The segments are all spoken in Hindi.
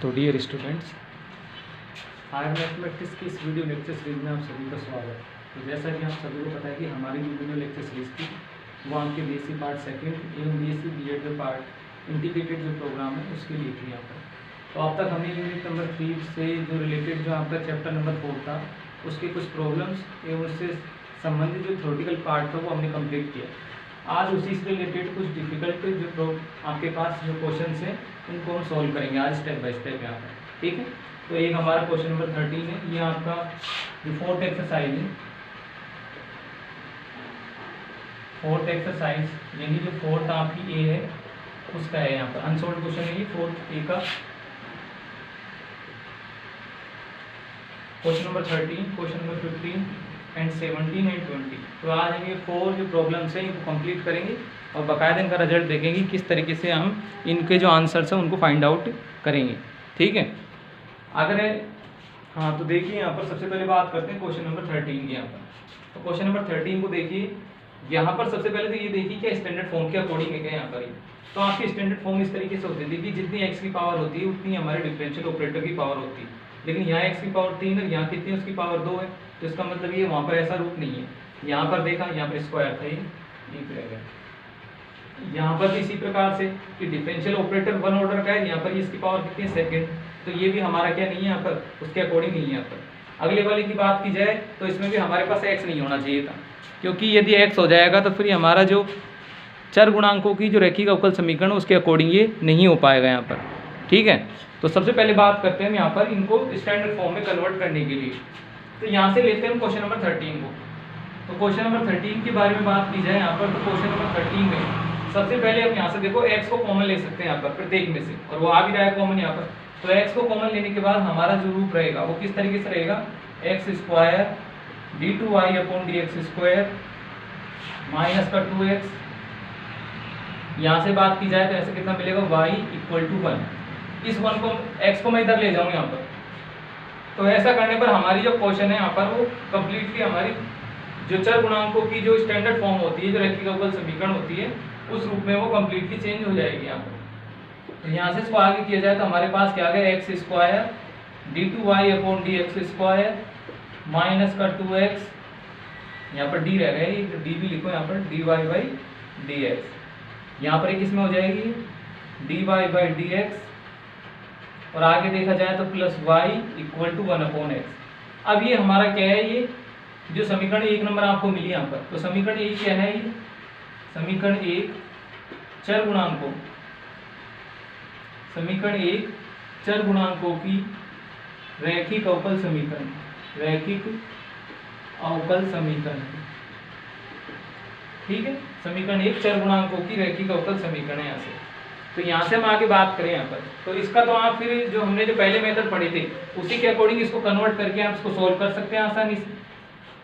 तो डियर स्टूडेंट्स, हायर मैथमेटिक्स की इस वीडियो लेक्चर सीरीज में आप सभी का स्वागत है। तो जैसा कि आप सभी को पता है कि हमारी जो वीडियो लेक्चर सीरीज थी वो आपके बीएससी पार्ट सेकंड एवं बीएससी बीएड जो पार्ट इंटीग्रेटेड जो प्रोग्राम है उसके लिए थी यहाँ पर। तो अब तक हमने यूनिट नंबर 3 से जो रिलेटेड जो आपका चैप्टर नंबर 4 था उसके कुछ प्रॉब्लम्स एवं उससे संबंधित जो थ्योरेटिकल पार्ट था वो हमने कंप्लीट किया। आज उसी से रिलेटेड कुछ डिफिकल्ट जो आपके पास जो क्वेश्चंस हैं उनको हम सॉल्व करेंगे आज स्टेप बाय स्टेप यहाँ पर, ठीक है। तो एक हमारा क्वेश्चन नंबर 13 है, ये आपका जो फोर्थ एक्सरसाइज है, फोर्थ एक्सरसाइज यानी जो फोर्थ आपकी ए है उसका है यहाँ पर अनसॉल्व क्वेश्चन है ये फोर्थ ए का question number 13, question number 15 and 17 and 20। तो आज हम ये 4 जो प्रॉब्लम्स हैं इनको कंप्लीट करेंगे और बाकायदा इनका रिजल्ट देखेंगे किस तरीके से हम इनके जो आंसर्स हैं उनको फाइंड आउट करेंगे, ठीक है। अगर हाँ तो देखिए यहाँ पर सबसे पहले बात करते हैं क्वेश्चन नंबर 13 की यहाँ पर। तो क्वेश्चन नंबर 13 को देखिए, यहाँ पर सबसे पहले तो ये देखिए क्या स्टैंडर्ड फॉर्म के अकॉर्डिंग है क्या यहाँ पर। तो आपकी स्टैंडर्ड फॉर्म इस तरीके से होती है, देखिए जितनी एक्स की पावर होती है उतनी हमारे डिफरेंशियल ऑपरेटर की पावर होती है, लेकिन यहाँ एक्स की पावर 3 है, यहाँ कितनी उसकी पावर 2 है। तो इसका मतलब ये वहाँ पर ऐसा रूप नहीं है। यहाँ पर देखा, यहाँ पर स्क्वायर था, ये रह गया। यहाँ पर इसी प्रकार से कि डिफरेंशियल ऑपरेटर 1 ऑर्डर का है, यहाँ पर इसकी पावर कितनी है सेकंड, तो ये भी हमारा क्या नहीं है यहाँ पर, उसके अकॉर्डिंग नहीं है यहाँ पर। अगले वाले की बात की जाए तो इसमें भी हमारे पास x नहीं होना चाहिए था, क्योंकि यदि x हो जाएगा तो फिर हमारा जो चर गुणांकों की जो रैखिक अवकल समीकरण उसके अकॉर्डिंग ये नहीं हो पाएगा यहाँ पर, ठीक है। तो सबसे पहले बात करते हैं यहाँ पर इनको स्टैंडर्ड फॉर्म में कन्वर्ट करने के लिए। तो यहाँ से लेते हैं क्वेश्चन नंबर 13 को। तो क्वेश्चन नंबर 13 के बारे में बात की जाए यहाँ पर, तो क्वेश्चन नंबर 13 में सबसे पहले हम यहाँ से देखो x को कॉमन ले सकते हैं यहाँ पर प्रत्येक में से, और वो आ भी रहा है कॉमन यहाँ पर। तो x को कॉमन लेने के बाद हमारा जो रूप रहेगा वो किस तरीके से रहेगा, x square d2y upon dx square minus का 2x। यहाँ से बात की जाए तो ऐसे कितना मिलेगा, y इक्वल टू 1। इस 1 को x को मैं इधर ले जाऊँ यहाँ पर, तो ऐसा करने पर हमारी जो क्वेश्चन है यहाँ पर वो कम्प्लीटली हमारी जो चर गुणांकों की जो स्टैंडर्ड फॉर्म होती है, जो रैखिक अवकल समीकरण होती है, उस रूप में वो कम्प्लीटली चेंज हो जाएगी यहाँ पर। तो यहाँ से इसको आगे किया जाए तो हमारे पास क्या आ गया, x square d2y upon dx square minus का 2x, यहाँ पर d रह गया, ये d भी लिखो यहाँ पर, dy बाई dx। यहाँ पर एक इसमें हो जाएगी dy बाई dx, और आगे देखा जाए तो plus y equal to 1 upon x। अब ये हमारा क्या है, ये जो समीकरण 1 नंबर आपको मिली यहाँ पर, तो समीकरण 1 क्या है, ये समीकरण 1 चर गुणांकों, समीकरण 1 चर गुणांकों की रैखिक अवकल समीकरण, रैखिक अवकल समीकरण, ठीक है। समीकरण 1 चर गुणांकों की रैखिक अवकल समीकरण है यहाँ से। तो यहाँ से हम आगे बात करें यहाँ पर, तो इसका तो आप फिर जो हमने जो पहले मेथड पढ़े थे उसी के अकॉर्डिंग इसको कन्वर्ट करके आप इसको सोल्व कर सकते हैं आसानी से।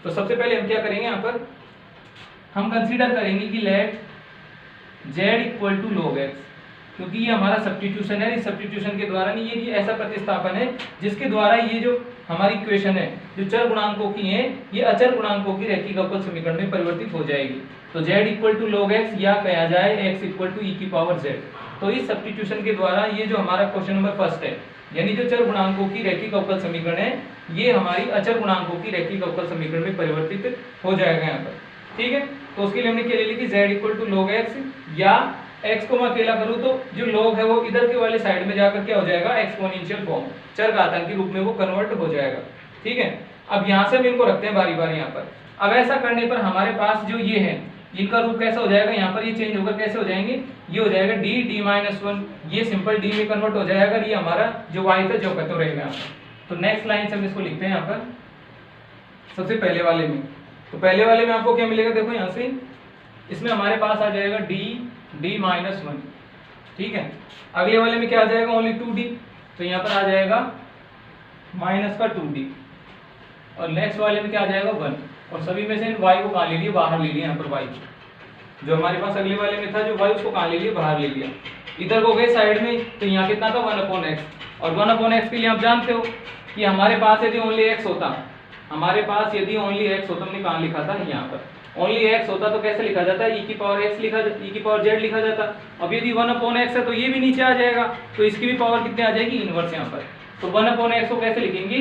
तो सबसे पहले हम क्या करेंगे यहाँ पर, हम कंसीडर करेंगे कि let z equal to log x, क्योंकि ये हमारा सब्स्टिट्यूशन है। इस सब्स्टिट्यूशन के द्वारा नहीं, ये ऐसा प्रतिस्थापन है जिसके द्वारा ये जो हमारी इक्वेशन है जो चर गुणांकों की है ये अचर गुणांकों की रैखिक अवकल समीकरण में परिवर्तित हो जाएगी। तो z equal to log x या कहा जाए x इक्वल टू e की पावर z। तो इस सब्स्टिट्यूशन के द्वारा ये जो हमारा क्वेश्चन नंबर फर्स्ट है, यानी जो चर गुणांकों की रैखिक अवकल समीकरण है ये हमारी अचर गुणांकों की रैखिक अवकल समीकरण में परिवर्तित हो जाएगा यहाँ पर, ठीक है। तो उसके लिए हमने क्या ले ली कि z equal to log x, या x को मैं अकेला करूँ तो जो log है वो इधर के वाले साइड में जाकर क्या हो जाएगा, एक्सपोनेंशियल फॉर्म, चर घातांकी रूप में वो कन्वर्ट हो जाएगा, ठीक है। अब यहाँ से हम इनको रखते हैं बारी बारी यहाँ पर। अब ऐसा करने पर हमारे पास जो ये है इनका रूप कैसा हो जाएगा, यहाँ पर ये चेंज होकर कैसे हो जाएंगे, ये हो जाएगा d-1, ये सिंपल d में कन्वर्ट हो जाएगा, ये हमारा जो y था जो कहते रहेगा यहाँ पर। तो नेक्स्ट लाइन से हम इसको लिखते हैं यहाँ पर सबसे पहले वाले में। तो पहले वाले में आपको क्या मिलेगा, देखो यहाँ से इसमें हमारे पास आ जाएगा d-1, ठीक है। अगले वाले में क्या आ जाएगा, ओनली 2d, तो यहाँ पर आ जाएगा माइनस का 2d, और नेक्स्ट वाले में क्या आ जाएगा 1, और सभी में से y को कहाँ ले लिया, बाहर ले लिया। यहाँ पर y जो हमारे पास अगले वाले में था जो y उसको कहाँ ले लिया, बाहर ले लिया। इधर को गए साइड में, तो यहाँ कितना था 1 अपॉन x, और 1 अपॉन x के लिए आप जानते हो कि हमारे पास यदि ओनली x होता हमारे पास यदि ओनली एक्स होता, हमने कहाँ लिखा था, यहाँ पर ओनली एक्स होता तो कैसे लिखा जाता है, ई की पावर एक्स लिखा, ई की पावर जेड लिखा जाता। अब यदि 1/x है तो ये भी नीचे आ जाएगा, तो इसकी भी पावर कितने आ जाएगी, इनवर्स यहाँ पर। तो 1/x को कैसे लिखेंगे,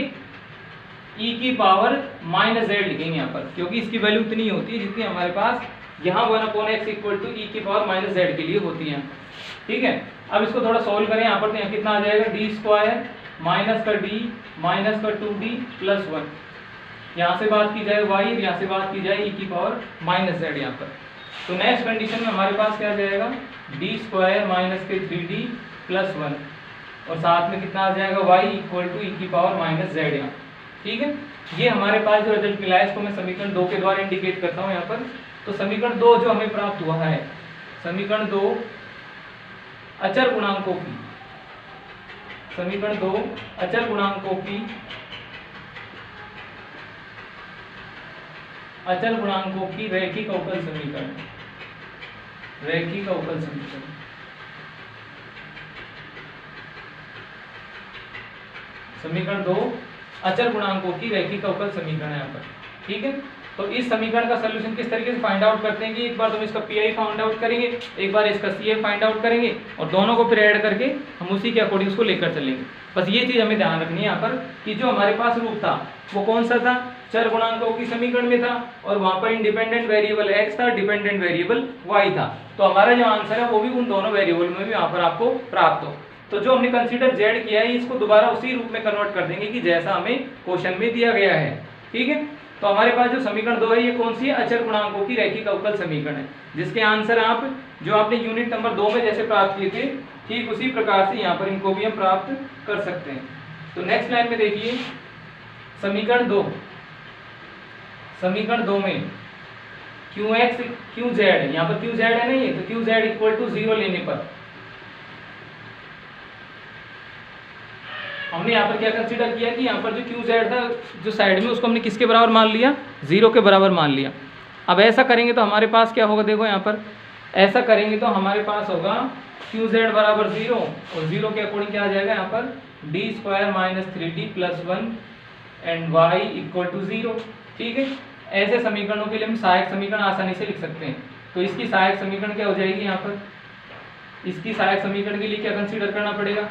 ई की पावर माइनस जेड लिखेंगे यहाँ पर, क्योंकि इसकी वैल्यू इतनी होती है जितनी हमारे पास यहाँ 1/x इक्वल टू ई की पावर माइनस जेड के लिए होती है। ठीक है, अब इसको थोड़ा सोल्व करें यहाँ पर, तो यहाँ कितना आ जाएगा, डी स्क्वायर माइनस का डी माइनस का 2d प्लस 1, यहाँ से बात की जाए y, यहाँ से बात की जाए ई की पावर माइनस जेड यहाँ पर। तो नेक्स्ट कंडीशन में हमारे पास क्या आ जाएगा, डी स्क्वायर माइनस के 3d प्लस 1, और साथ में कितना आ जाएगा y इक्वल टू ई की पावर माइनस जेड यहाँ। ठीक है, ये हमारे पास जो रिजल्ट मिला है इसको मैं समीकरण 2 के द्वारा इंडिकेट करता हूँ यहाँ पर। तो समीकरण 2 जो हमें प्राप्त हुआ है, समीकरण 2 अचर गुणांकों की, समीकरण 2 अचर गुणांकों की, अचर गुणांकों की रैखिक अवकल समीकरण, रैखिक अवकल समीकरण। समीकरण 2 अचर गुणांकों की रैखिक अवकल समीकरण है यहाँ पर। ठीक है, तो इस समीकरण का सलूशन किस तरीके से फाइंड आउट करते हैं कि एक बार तो हम इसका पी आई फाइंड आउट करेंगे, एक बार इसका सी एफ फाइंड आउट करेंगे, और दोनों को फिर ऐड करके हम उसी के अकॉर्डिंग उसको लेकर चलेंगे। बस ये चीज़ हमें ध्यान रखनी है यहाँ पर कि जो हमारे पास रूप था वो कौन सा था, चर गुणांकों की समीकरण में था, और वहाँ पर इंडिपेंडेंट वेरिएबल x था, डिपेंडेंट वेरिएबल y था। तो हमारा जो आंसर है वो भी उन दोनों वेरिएबल में भी यहाँ पर आपको प्राप्त हो। तो जो हमने कंसीडर z किया है इसको दोबारा उसी रूप में कन्वर्ट कर देंगे कि जैसा हमें क्वेश्चन में दिया गया है। ठीक है, तो हमारे पास जो समीकरण 2 है ये कौन सी है, अचर गुणांकों की रैखिक अवकल समीकरण है, जिसके आंसर आप जो आपने यूनिट नंबर 2 में जैसे प्राप्त किए थे ठीक उसी प्रकार से यहाँ पर इनको भी हम प्राप्त कर सकते हैं। तो नेक्स्ट लाइन में देखिए, समीकरण 2, समीकरण 2 में qx qz, यहाँ पर qz है नहीं है, तो qz इक्वल टू 0 लेने पर हमने यहाँ पर क्या कंसीडर किया कि यहाँ पर जो qz था जो साइड में उसको हमने किसके बराबर मान लिया, 0 के बराबर मान लिया। अब ऐसा करेंगे तो हमारे पास क्या होगा, देखो यहाँ पर ऐसा करेंगे तो हमारे पास होगा qz बराबर 0, और 0 के अकॉर्डिंग क्या आ जाएगा यहाँ पर D square minus 3d plus 1 and y equal to 0। ठीक है, ऐसे समीकरणों के लिए हम सहायक समीकरण आसानी से लिख सकते हैं। तो इसकी सहायक समीकरण क्या हो जाएगी यहाँ पर, इसकी सहायक समीकरण के लिए क्या कंसीडर करना पड़ेगा,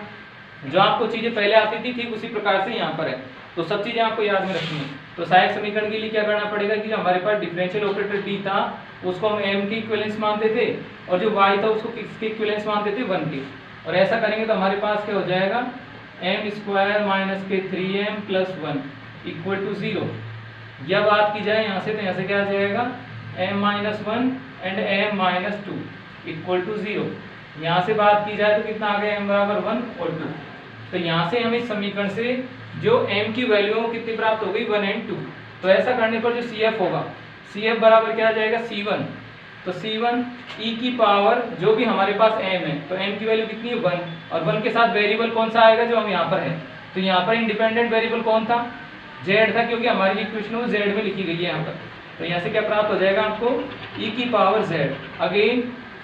जो आपको चीजें पहले आती थी ठीक उसी प्रकार से यहाँ पर है, तो सब चीजें आपको याद में रखनी है। तो सहायक समीकरण के लिए क्या करना पड़ेगा कि जो हमारे पास डिफरेंशियल ऑपरेटर d था उसको हम m की इक्विवेलेंस मानते थे, और जो y था उसको किसकी इक्विवेलेंस मानते थे, 1 की। और ऐसा करेंगे तो हमारे पास क्या हो जाएगा, m स्क्वायर माइनस के 3m प्लस 1 इक्वल टू 0। यह बात की जाए यहाँ से तो यहाँ से क्या आ जाएगा m minus 1 and m minus 2 equal to 0। यहाँ से बात की जाए तो कितना आ गया, m बराबर 1 और 2। तो यहाँ से हम इस समीकरण से जो m की वैल्यू कितनी प्राप्त हो गई, 1 एंड 2। तो ऐसा करने पर जो CF होगा, CF बराबर क्या आ जाएगा, C1। तो C1 e की पावर जो भी हमारे पास m है, तो m की वैल्यू कितनी है, 1, और 1 के साथ वेरिएबल कौन सा आएगा, जो हम यहाँ पर है। तो यहाँ पर इंडिपेंडेंट वेरिएबल कौन था, z था, क्योंकि हमारी इक्वेशन वो z में लिखी गई है यहाँ पर। तो यहाँ से क्या प्राप्त हो जाएगा आपको, e की power z, again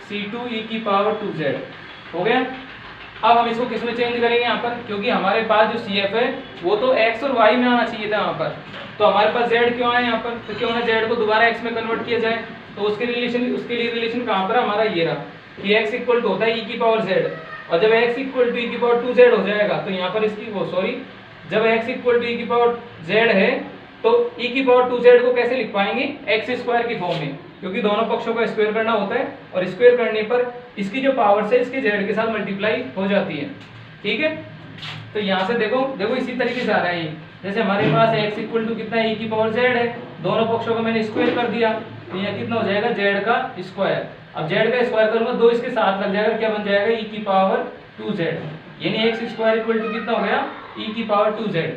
C2 e की पावर 2z हो गया। अब हम इसको किस में चेंज करेंगे यहाँ पर, क्योंकि हमारे पास जो CF है वो तो x और y में आना चाहिए था यहाँ पर, तो हमारे पास z क्यों आया यहाँ पर, तो क्यों ना z को दोबारा x में कन्वर्ट किया जाए। तो उसके लिए रिलेशन कहाँ पर हमारा ये रहा कि x इक्वल टू होता है e की पावर z, और जब x इक्वल टू e की पावर 2z हो जाएगा तो यहाँ पर इसकी वो सॉरी जब x इक्वल टू e की पावर z है तो e की पावर 2z को कैसे लिख पाएंगे, x स्क्वायर की फॉर्म में, क्योंकि दोनों पक्षों का स्क्वायर करना होता है, और स्क्वायर करने पर इसकी जो पावर से इसके z के साथ मल्टीप्लाई हो जाती है। ठीक है, तो यहाँ से देखो इसी तरीके से आ रहा है ये, जैसे हमारे पास x इक्वल टू कितना है, e की पावर z है, दोनों पक्षों को मैंने स्क्वायर कर दिया, तो यहाँ कितना हो जाएगा, z का स्क्वायर। अब z का स्क्वायर करूंगा 2 इसके साथ लग जाएगा, क्या बन जाएगा, e की पावर 2z, यानी x स्क्वायर इक्वल टू कितना हो गया, e की पावर 2z।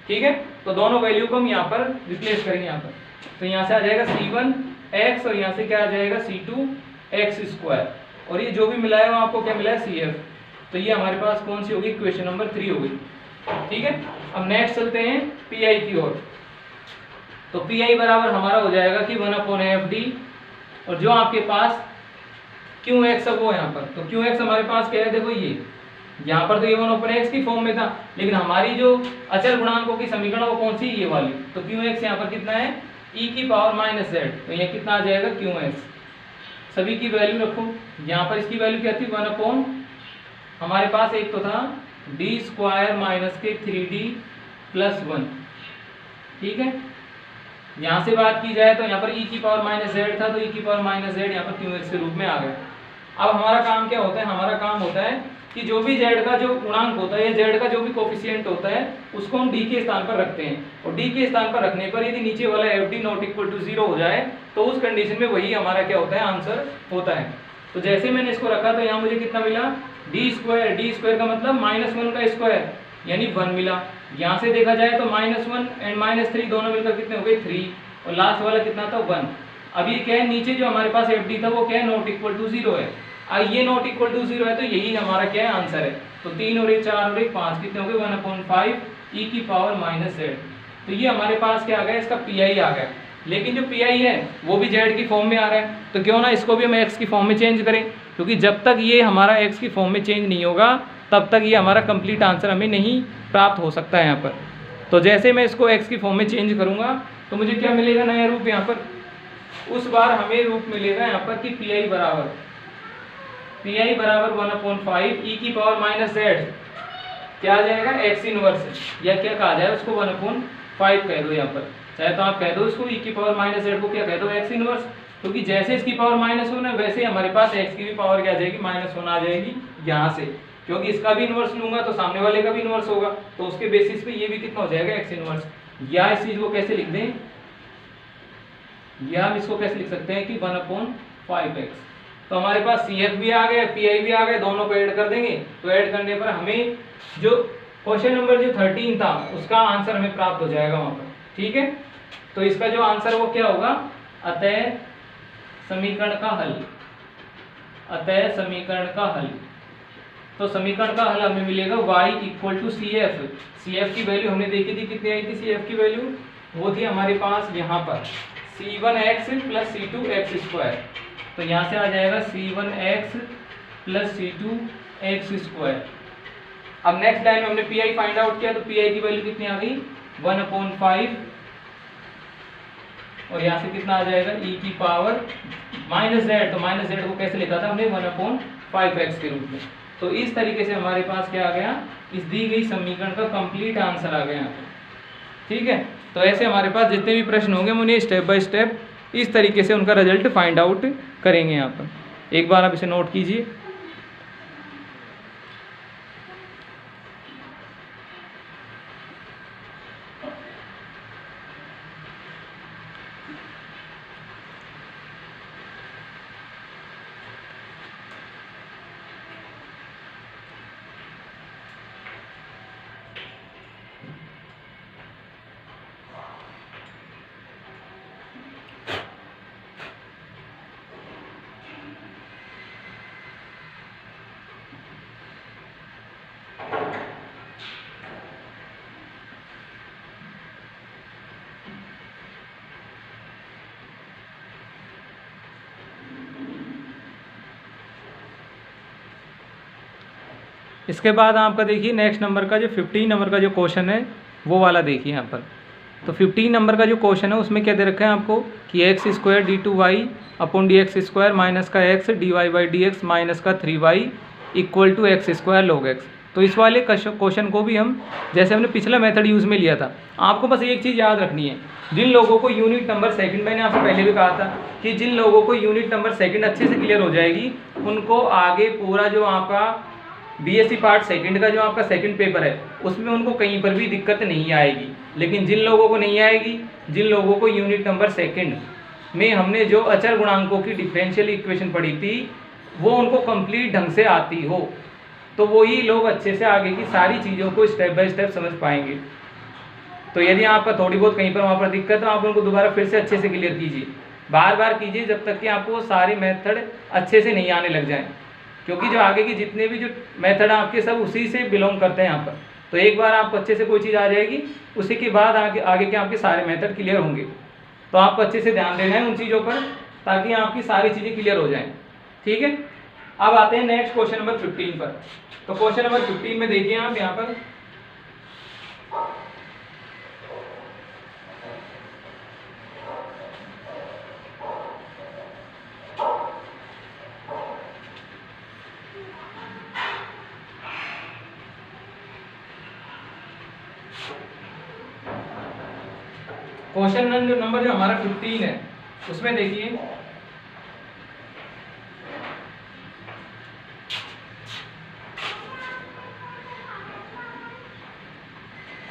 ठीक है, तो दोनों वैल्यू को हम यहाँ पर रिप्लेस करेंगे यहाँ पर, तो यहाँ से आ जाएगा C1 x, और यहाँ से क्या आ जाएगा C2 x स्क्वायर, और ये जो भी मिला है वो आपको क्या मिला है, CF। तो ये हमारे पास कौन सी होगी, इक्वेशन नंबर 3 हो गई। ठीक है, अब नेक्स्ट चलते हैं PI की ओर। तो PI बराबर हमारा हो जाएगा कि 1/FD, और जो आपके पास QX है वो यहाँ पर, तो QX हमारे पास क्या है, देखो ये यहाँ पर तो ये 1 ओपन एक्स की फॉर्म में था, लेकिन हमारी जो अचर गुणांकों की समीकरण वो कौन सी, ये वाली। तो क्यू एक्स यहाँ पर कितना है, e की पावर माइनस जेड, तो ये कितना आ जाएगा क्यू एक्स। सभी की वैल्यू रखो, यहाँ पर इसकी वैल्यू क्या थी, 1 अपॉन, हमारे पास एक तो था डी स्क्वायर माइनस के 3d प्लस 1, ठीक है। यहाँ से बात की जाए तो यहाँ पर e की पावर माइनस जेड था, तो e की पावर माइनस जेड यहाँ पर क्यू एक्स के रूप में आ गया। अब हमारा काम क्या होता है, हमारा काम होता है कि जो भी z का जो गुणांक होता है, z का जो भी कोफिशिएंट होता है, उसको हम d के स्थान पर रखते हैं, और d के स्थान पर रखने पर यदि नीचे वाला fd नॉट इक्वल टू 0 हो जाए तो उस कंडीशन में वही हमारा क्या होता है, आंसर होता है। तो जैसे मैंने इसको रखा तो यहाँ मुझे कितना मिला, डी स्क्वायर का मतलब -1 का स्क्वायर यानी 1 मिला। यहाँ से देखा जाए तो -1 एंड -3 दोनों मिलकर कितने हो गए, 3, और लास्ट वाला कितना था, 1। अब ये क्या है, नीचे जो हमारे पास fd था वो क्या है, नॉट इक्वल टू 0 है। ये नॉट इक्वल टू 0 है तो यही हमारा क्या है, आंसर है। तो 3 और 1 4 और 1 5 कितने हो गए, 1/5 e की पावर माइनस जेड। तो ये हमारे पास क्या आ गया, इसका पीआई आ गया। लेकिन जो पीआई है वो भी जेड की फॉर्म में आ रहा है, तो क्यों ना इसको भी हम एक्स की फॉर्म में चेंज करें, क्योंकि जब तक ये हमारा एक्स की फॉर्म में चेंज नहीं होगा तब तक ये हमारा कंप्लीट आंसर हमें नहीं प्राप्त हो सकता है यहाँ पर। तो जैसे मैं इसको एक्स की फॉर्म में चेंज करूँगा तो मुझे क्या मिलेगा, नया रूप यहाँ पर। उस बार हमें रूप मिलेगा यहाँ पर कि पीआई बराबर 1/5 e की पावर माइनस जेड, क्या आ जाएगा, एक्स इनवर्स, या क्या कहा जाए उसको 1/5 कह दो यहाँ पर, चाहे तो आप कह दो इसको e की पावर माइनस जेड को क्या कह दो, एक्स इनवर्स, क्योंकि जैसे इसकी पावर -1 है वैसे हमारे पास एक्स की भी पावर क्या आ जाएगी, -1 आ जाएगी यहाँ से, क्योंकि इसका भी इनवर्स लूंगा तो सामने वाले का भी इनवर्स होगा, तो उसके बेसिस पे ये भी कितना हो जाएगा, एक्स इनवर्स। या इस चीज को कैसे लिख दें, या हम इसको कैसे लिख सकते हैं कि 1/5x। तो हमारे पास CF भी आ गया, PI भी आ गया, दोनों को ऐड कर देंगे, तो ऐड करने पर हमें जो क्वेश्चन नंबर जो 13 था उसका आंसर हमें प्राप्त हो जाएगा वहां पर, ठीक है। तो इसका जो आंसर वो क्या होगा, अतः समीकरण का हल, अतः समीकरण का हल। तो समीकरण का हल हमें मिलेगा y equal to CF। CF की वैल्यू हमने देखी थी, कितनी आई थी CF की वैल्यू, वो थी हमारे पास यहाँ पर C1x प्लस C2x स्क्वायर। तो यहाँ से आ जाएगा C1x प्लस C2x स्क्वायर। अब नेक्स्ट लाइन में हमने PI फाइंड आउट किया, तो PI की वैल्यू कितनी आ गई, 1/5, और यहाँ से कितना आ जाएगा, e की पावर माइनस जेड। तो माइनस जेड को कैसे लिखा था हमने, 1/5x के रूप में। तो इस तरीके से हमारे पास क्या आ गया, इस दी गई समीकरण का कंप्लीट आंसर आ गया यहाँ पर, ठीक है। तो ऐसे हमारे पास जितने भी प्रश्न होंगे हम उन्हें स्टेप बाय स्टेप इस तरीके से उनका रिजल्ट फाइंड आउट करेंगे यहाँ पर। एक बार आप इसे नोट कीजिए। इसके बाद आपका देखिए नेक्स्ट नंबर का जो 15 नंबर का जो क्वेश्चन है वो वाला देखिए यहाँ पर। तो 15 नंबर का जो क्वेश्चन है उसमें क्या दे रखा है आपको कि x square d2y upon dx square minus का x dy/dx माइनस का 3y equal to x square log x। तो इस वाले क्वेश्चन को भी हम जैसे हमने पिछला मेथड यूज़ में लिया था, आपको बस एक चीज़ याद रखनी है, जिन लोगों को यूनिट नंबर सेकंड, मैंने आपसे पहले भी कहा था कि जिन लोगों को यूनिट नंबर सेकंड अच्छे से क्लियर हो जाएगी उनको आगे पूरा जो आपका BSc पार्ट सेकंड का जो आपका सेकंड पेपर है उसमें उनको कहीं पर भी दिक्कत नहीं आएगी। लेकिन जिन लोगों को नहीं आएगी, जिन लोगों को यूनिट नंबर सेकंड में हमने जो अचर गुणांकों की डिफरेंशियल इक्वेशन पढ़ी थी वो उनको कंप्लीट ढंग से आती हो, तो वही लोग अच्छे से आगे की सारी चीज़ों को स्टेप बाय स्टेप समझ पाएंगे। तो यदि आपका थोड़ी बहुत कहीं पर वहाँ पर दिक्कत है, आप उनको दोबारा फिर से अच्छे से क्लियर कीजिए, बार बार कीजिए जब तक कि आपको वो सारे मेथड अच्छे से नहीं आने लग जाएँ, क्योंकि जो आगे की जितने भी जो मेथड हैं आपके सब उसी से बिलोंग करते हैं यहाँ पर। तो एक बार आपको अच्छे से कोई चीज़ आ जाएगी, उसी के बाद आगे के आपके सारे मेथड क्लियर होंगे। तो आपको अच्छे से ध्यान देना है उन चीज़ों पर ताकि आपकी सारी चीज़ें क्लियर हो जाएं, ठीक है। अब आते हैं नेक्स्ट क्वेश्चन नंबर 15 पर। तो क्वेश्चन नंबर 15 में देखिए आप यहाँ पर क्वेश्चन नंबर जो हमारा 15 है उसमें देखिए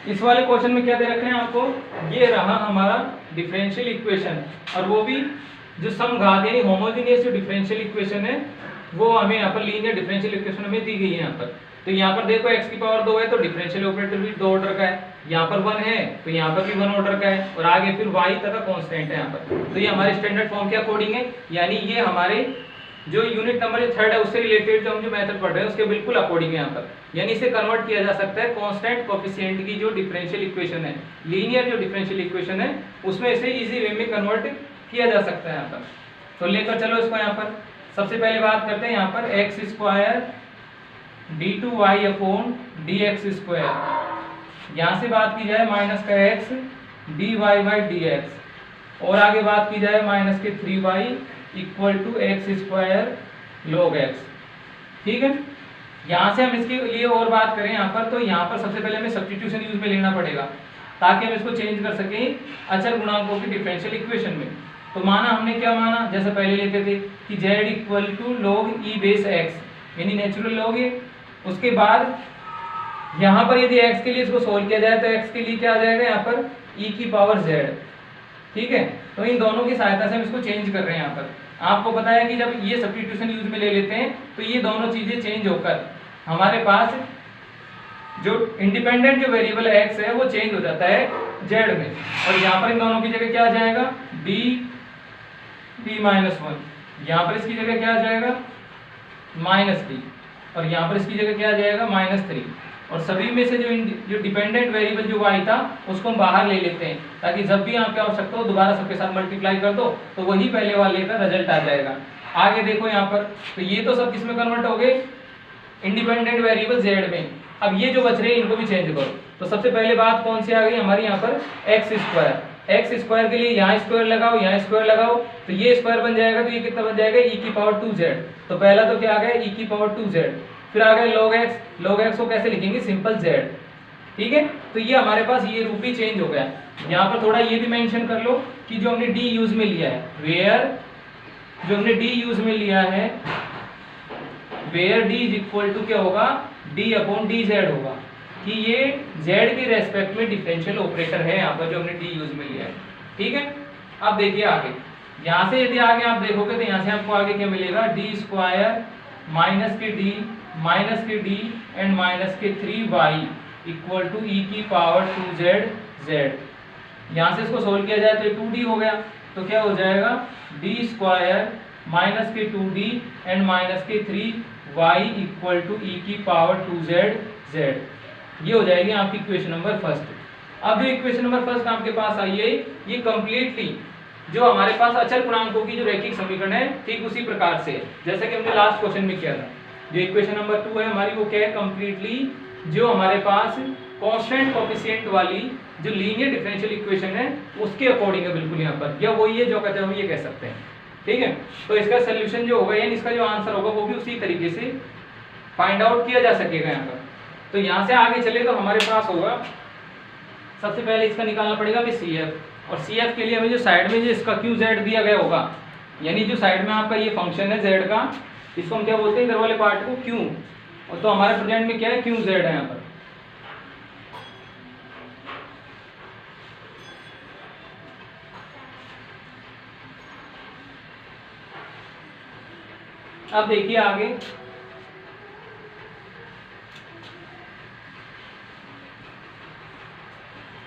इस वाले क्वेश्चन में क्या दे रखे हैं आपको, ये रहा हमारा डिफरेंशियल इक्वेशन, और वो भी जो समघात यानी होमोजेनियस जो डिफरेंशियल इक्वेशन है वो हमें यहाँ पर लीनियर डिफरेंशियल इक्वेशन हमें दी गई है यहाँ पर। तो यहाँ पर देखो x की पावर 2 है तो डिफरेंशियल ऑपरेटर भी 2 ऑर्डर का है, यहाँ पर 1 है तो यहाँ पर भी 1 ऑर्डर का है, और आगे फिर y तथा कांस्टेंट है यहाँ पर। तो ये हमारे स्टैंडर्ड फॉर्म के अकॉर्डिंग है, यानी ये हमारे जो यूनिट नंबर जो थर्ड है उससे रिलेटेड जो हम जो मेथड पढ़ रहे हैं उसके बिल्कुल अकॉर्डिंग है यहाँ पर। यानी इसे कन्वर्ट किया जा सकता है कांस्टेंट कोएफिशिएंट की जो डिफरेंशियल इक्वेशन है, लीनियर जो डिफरेंशियल इक्वेशन है उसमें इसे इजी वे में कन्वर्ट किया जा सकता है यहाँ पर। तो लेकर चलो इसको यहाँ पर। सबसे पहले बात करते हैं यहाँ पर x square d2y upon dx square, यहाँ से बात की जाए माइनस का x dy बाई dx, और आगे बात की जाए माइनस के 3y equal to x square log x। ठीक है, यहाँ से हम इसके लिए और बात करें यहाँ पर, तो यहाँ पर सबसे पहले हमें सब्स्टिट्यूशन यूज में लेना पड़ेगा ताकि हम इसको चेंज कर सकें अचर गुणांकों की डिफरेंशियल इक्वेशन में। तो माना हमने क्या माना, जैसे पहले लेते थे कि z equal to log e base x यानी नेचुरल लॉग है। उसके बाद यहाँ पर यदि x के लिए इसको सोल्व किया जाए तो x के लिए क्या आ जाएगा यहाँ पर e की पावर z। ठीक है, तो इन दोनों की सहायता से हम इसको चेंज कर रहे हैं यहाँ पर। आपको पता है कि जब ये सब्स्टिट्यूशन यूज में ले लेते हैं तो ये दोनों चीजें चेंज होकर हमारे पास जो इंडिपेंडेंट जो वेरिएबल x है वो चेंज हो जाता है z में, और यहाँ पर इन दोनों की जगह क्या आ जाएगा d माइनस 1, यहाँ पर इसकी जगह क्या आ जाएगा माइनस d, और यहाँ पर इसकी जगह क्या आ जाएगा माइनस 3, और सभी में से जो डिपेंडेंट वेरिएबल जो y था उसको हम बाहर ले लेते हैं ताकि जब भी आपकी आवश्यकता हो दोबारा सबके साथ मल्टीप्लाई कर दो तो वही पहले वाले का रिजल्ट आ जाएगा। आगे देखो यहाँ पर, तो ये तो सब किसमें कन्वर्ट हो गए इंडिपेंडेंट वेरिएबल z में। अब ये जो बच रहे हैं इनको भी चेंज करो। तो सबसे पहले बात कौन सी आ गई हमारी यहाँ पर एक्स स्क्वायर के लिए यहाँ स्क्वायर लगाओ यहाँ स्क्वायर लगाओ तो ये स्क्वायर बन जाएगा, तो ये कितना बन जाएगा e की पावर 2z। तो पहला तो क्या आ गया e की पावर 2z, फिर आ गया log x को कैसे लिखेंगे सिंपल z। ठीक है, तो ये हमारे पास ये रूप भी चेंज हो गया। यहाँ पर थोड़ा ये भी मेंशन कर लो कि जो हमने d यूज में लिया है where d is equal to क्या होगा d अपॉन dz होगा, कि ये z के रेस्पेक्ट में डिफरेंशियल ऑपरेटर है यहाँ पर जो हमने d यूज में लिया है। ठीक है, अब देखिए आगे, यहाँ से यदि आगे आप देखोगे तो यहाँ से आपको आगे क्या मिलेगा d स्क्वायर माइनस के d एंड माइनस के 3y इक्वल टू e की पावर 2z। यहाँ से इसको सोल्व किया जाए तो ये 2d हो गया, तो क्या हो जाएगा d स्क्वायर माइनस के 2d एंड माइनस के 3y इक्वल टू e की पावर 2z। ये हो जाएगी आपकी इक्वेशन नंबर फर्स्ट। अब जो इक्वेशन नंबर फर्स्ट आपके पास आई है ये कंप्लीटली जो हमारे पास अचर गुणांकों की जो रैखिक समीकरण है ठीक उसी प्रकार से जैसे कि हमने लास्ट क्वेश्चन में किया था। जो इक्वेशन नंबर 2 है हमारी वो क्या है कंप्लीटली जो हमारे पास कांस्टेंट कोएफिशिएंट वाली जो लीनियर डिफरेंशियल इक्वेशन है उसके अकॉर्डिंग है बिल्कुल यहाँ पर, या वही है जो कहते हैं हम ये कह सकते हैं। ठीक है, तो इसका सोल्यूशन जो होगा यानी इसका जो आंसर होगा वो भी उसी तरीके से फाइंड आउट किया जा सकेगा यहाँ पर। तो यहाँ से आगे चले तो हमारे पास होगा सबसे पहले इसका निकालना पड़ेगा हमें CF, और CF के लिए हमें जो साइड में जो इसका QZ दिया गया होगा यानी जो साइड में आपका ये फंक्शन है Z का, इसको हम क्या बोलते हैं इधर वाले पार्ट को Q, और तो हमारे प्रेजेंट में क्या है QZ है यहाँ पर। अब देखिए आगे,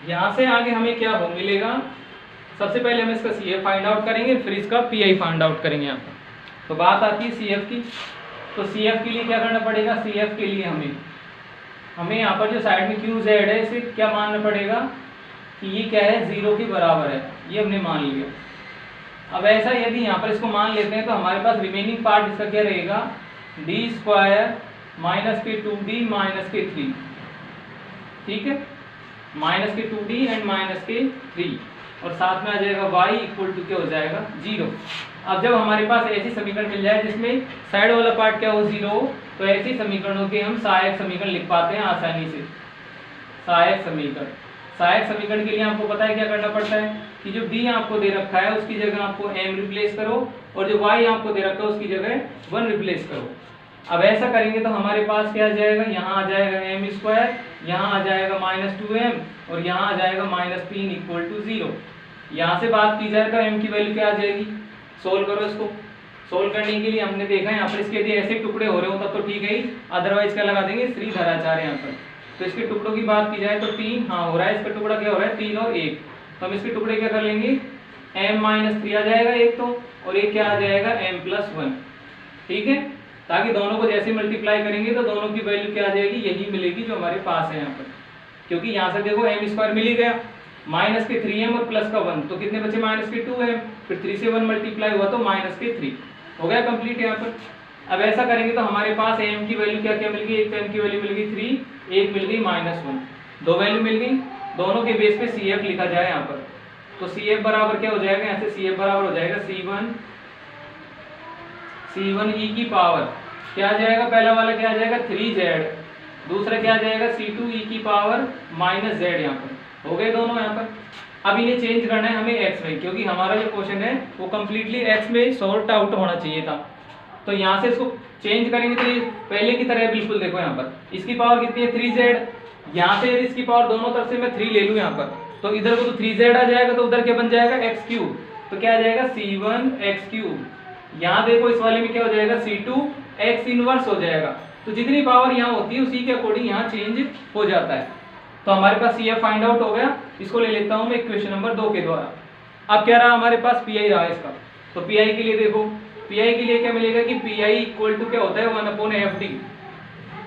यहाँ से आगे हमें क्या हो मिलेगा, सबसे पहले हम इसका CF फाइंड आउट करेंगे फिर इसका PI फाइंड आउट करेंगे यहाँ पर। तो बात आती है CF की, तो CF के लिए क्या करना पड़ेगा, CF के लिए हमें यहाँ पर जो साइड में QZ है इसे क्या मानना पड़ेगा कि ये क्या है 0 के बराबर है, ये हमने मान लिया। अब ऐसा यदि यहाँ पर इसको मान लेते हैं तो हमारे पास रिमेनिंग पार्ट इसका क्या रहेगा डी स्क्वायर माइनस के 2d माइनस के 3, ठीक है, माइनस के 2d एंड माइनस के 3, और साथ में आ जाएगा y इक्वल टू क्या हो जाएगा 0। अब जब हमारे पास ऐसी समीकरण मिल जाए जिसमें साइड वाला पार्ट क्या हो 0 हो, तो ऐसी समीकरणों के हम सहायक समीकरण लिख पाते हैं आसानी से। सहायक समीकरण के लिए आपको पता है क्या करना पड़ता है कि जो d आपको दे रखा है उसकी जगह आपको m रिप्लेस करो, और जो y आपको दे रखा है उसकी जगह 1 रिप्लेस करो। अब ऐसा करेंगे तो हमारे पास क्या आ जाएगा, यहाँ आ जाएगा m स्क्वायर, यहाँ आ जाएगा -2m और यहाँ आ जाएगा -3 इक्वल टू 0। यहाँ से बात की जाए तो m की वैल्यू क्या आ जाएगी, सोल्व करो इसको। सोल्व करने के लिए हमने देखा यहाँ पर इसके यदि ऐसे टुकड़े हो रहे हो तब तो ठीक है ही, अदरवाइज क्या लगा देंगे श्रीधराचार्य यहाँ पर। तो इसके टुकड़ों की बात की जाए तो 3 हाँ हो रहा है, इसका टुकड़ा क्या हो रहा है 3 और 1, तो हम इसके टुकड़े क्या कर लेंगे m-3 आ जाएगा एक तो, और एक क्या आ जाएगा m+1, ठीक है, ताकि दोनों को जैसे मल्टीप्लाई करेंगे तो दोनों की वैल्यू क्या आ जाएगी यही मिलेगी जो हमारे पास है यहाँ पर। क्योंकि यहाँ से देखो m स्क्वायर मिल ही गया, माइनस के 3m और प्लस का 1, तो कितने बचे माइनस के 2m, फिर 3 से 1 मल्टीप्लाई हुआ तो माइनस के 3 हो गया कंप्लीट यहाँ पर। अब ऐसा करेंगे तो हमारे पास m की वैल्यू क्या क्या मिल गई, एक तो m की वैल्यू मिल गई 3, एक मिल गई -1, दो वैल्यू मिल गई, दोनों के बेस पे CF लिखा जाए यहाँ पर। तो CF बराबर क्या हो जाएगा, यहाँ से CF बराबर हो जाएगा C1 e की पावर क्या आ जाएगा, पहला वाला क्या आ जाएगा 3z, दूसरा क्या आ जाएगा C2 e की पावर -z, यहाँ पर हो गए दोनों यहाँ पर। अब इन्हें चेंज करना है हमें x में, क्योंकि हमारा जो क्वेश्चन है वो कम्प्लीटली x में सॉर्ट आउट होना चाहिए था। तो यहाँ से इसको चेंज करेंगे तो ये पहले की तरह बिल्कुल, देखो यहाँ पर इसकी पावर कितनी है 3z, यहाँ से यदि इसकी पावर दोनों तरफ से मैं 3 ले लूँ यहाँ पर, तो इधर को तो 3z आ जाएगा, तो उधर क्या बन जाएगा x3, तो क्या आ जाएगा C1 x3। यहाँ देखो इस वाले में क्या हो जाएगा C2 x इनवर्स हो जाएगा, तो जितनी पावर यहाँ होती है उसी के अकॉर्डिंग यहाँ चेंज हो जाता है। तो हमारे पास CF फाइंड आउट हो गया, इसको ले लेता हूँ मैं इक्वेशन नंबर 2 के द्वारा। अब क्या रहा हमारे पास PI रहा इसका, तो PI के लिए देखो, PI के लिए क्या मिलेगा कि PI इक्वल टू क्या होता है 1/FD,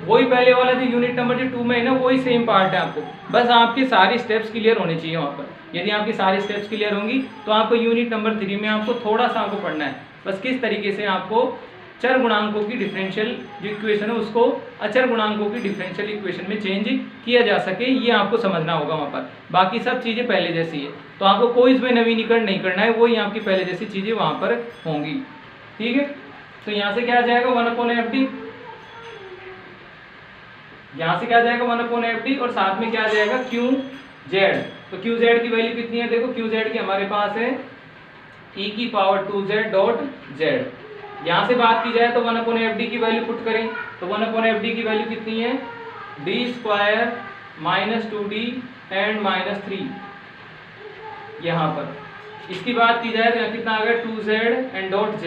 वही पहले वाला जो यूनिट नंबर जो 2 में है ना वही सेम पार्ट है आपको, बस आपके सारी स्टेप्स क्लियर होने चाहिए वहाँ पर। यदि आपकी सारी स्टेप्स क्लियर होंगी तो आपको यूनिट नंबर 3 में आपको थोड़ा सा आपको पढ़ना है, बस किस तरीके से आपको चर गुणांकों की डिफरेंशियल जो इक्वेशन है उसको अचर गुणांकों की डिफरेंशियल इक्वेशन में चेंज किया जा सके, ये आपको समझना होगा वहाँ पर। बाकी सब चीज़ें पहले जैसी है, तो आपको कोई इसमें नवीनीकरण नहीं करना है, वही आपकी पहले जैसी चीज़ें वहाँ पर होंगी, ठीक है। तो यहाँ से क्या आ जाएगा 1/FD, यहाँ से क्या आ जाएगा 1/FD, और साथ में क्या आ जाएगा QZ। तो QZ की वैल्यू कितनी है, देखो QZ की हमारे पास है e की पावर 2z.z। यहाँ से बात की जाए तो 1/FD की वैल्यू पुट करें, तो 1/FD की वैल्यू कितनी है d स्क्वायर -2d एंड -3। यहाँ पर इसकी बात की जाए तो यहाँ कितना आ गया 2z एंड डॉट z,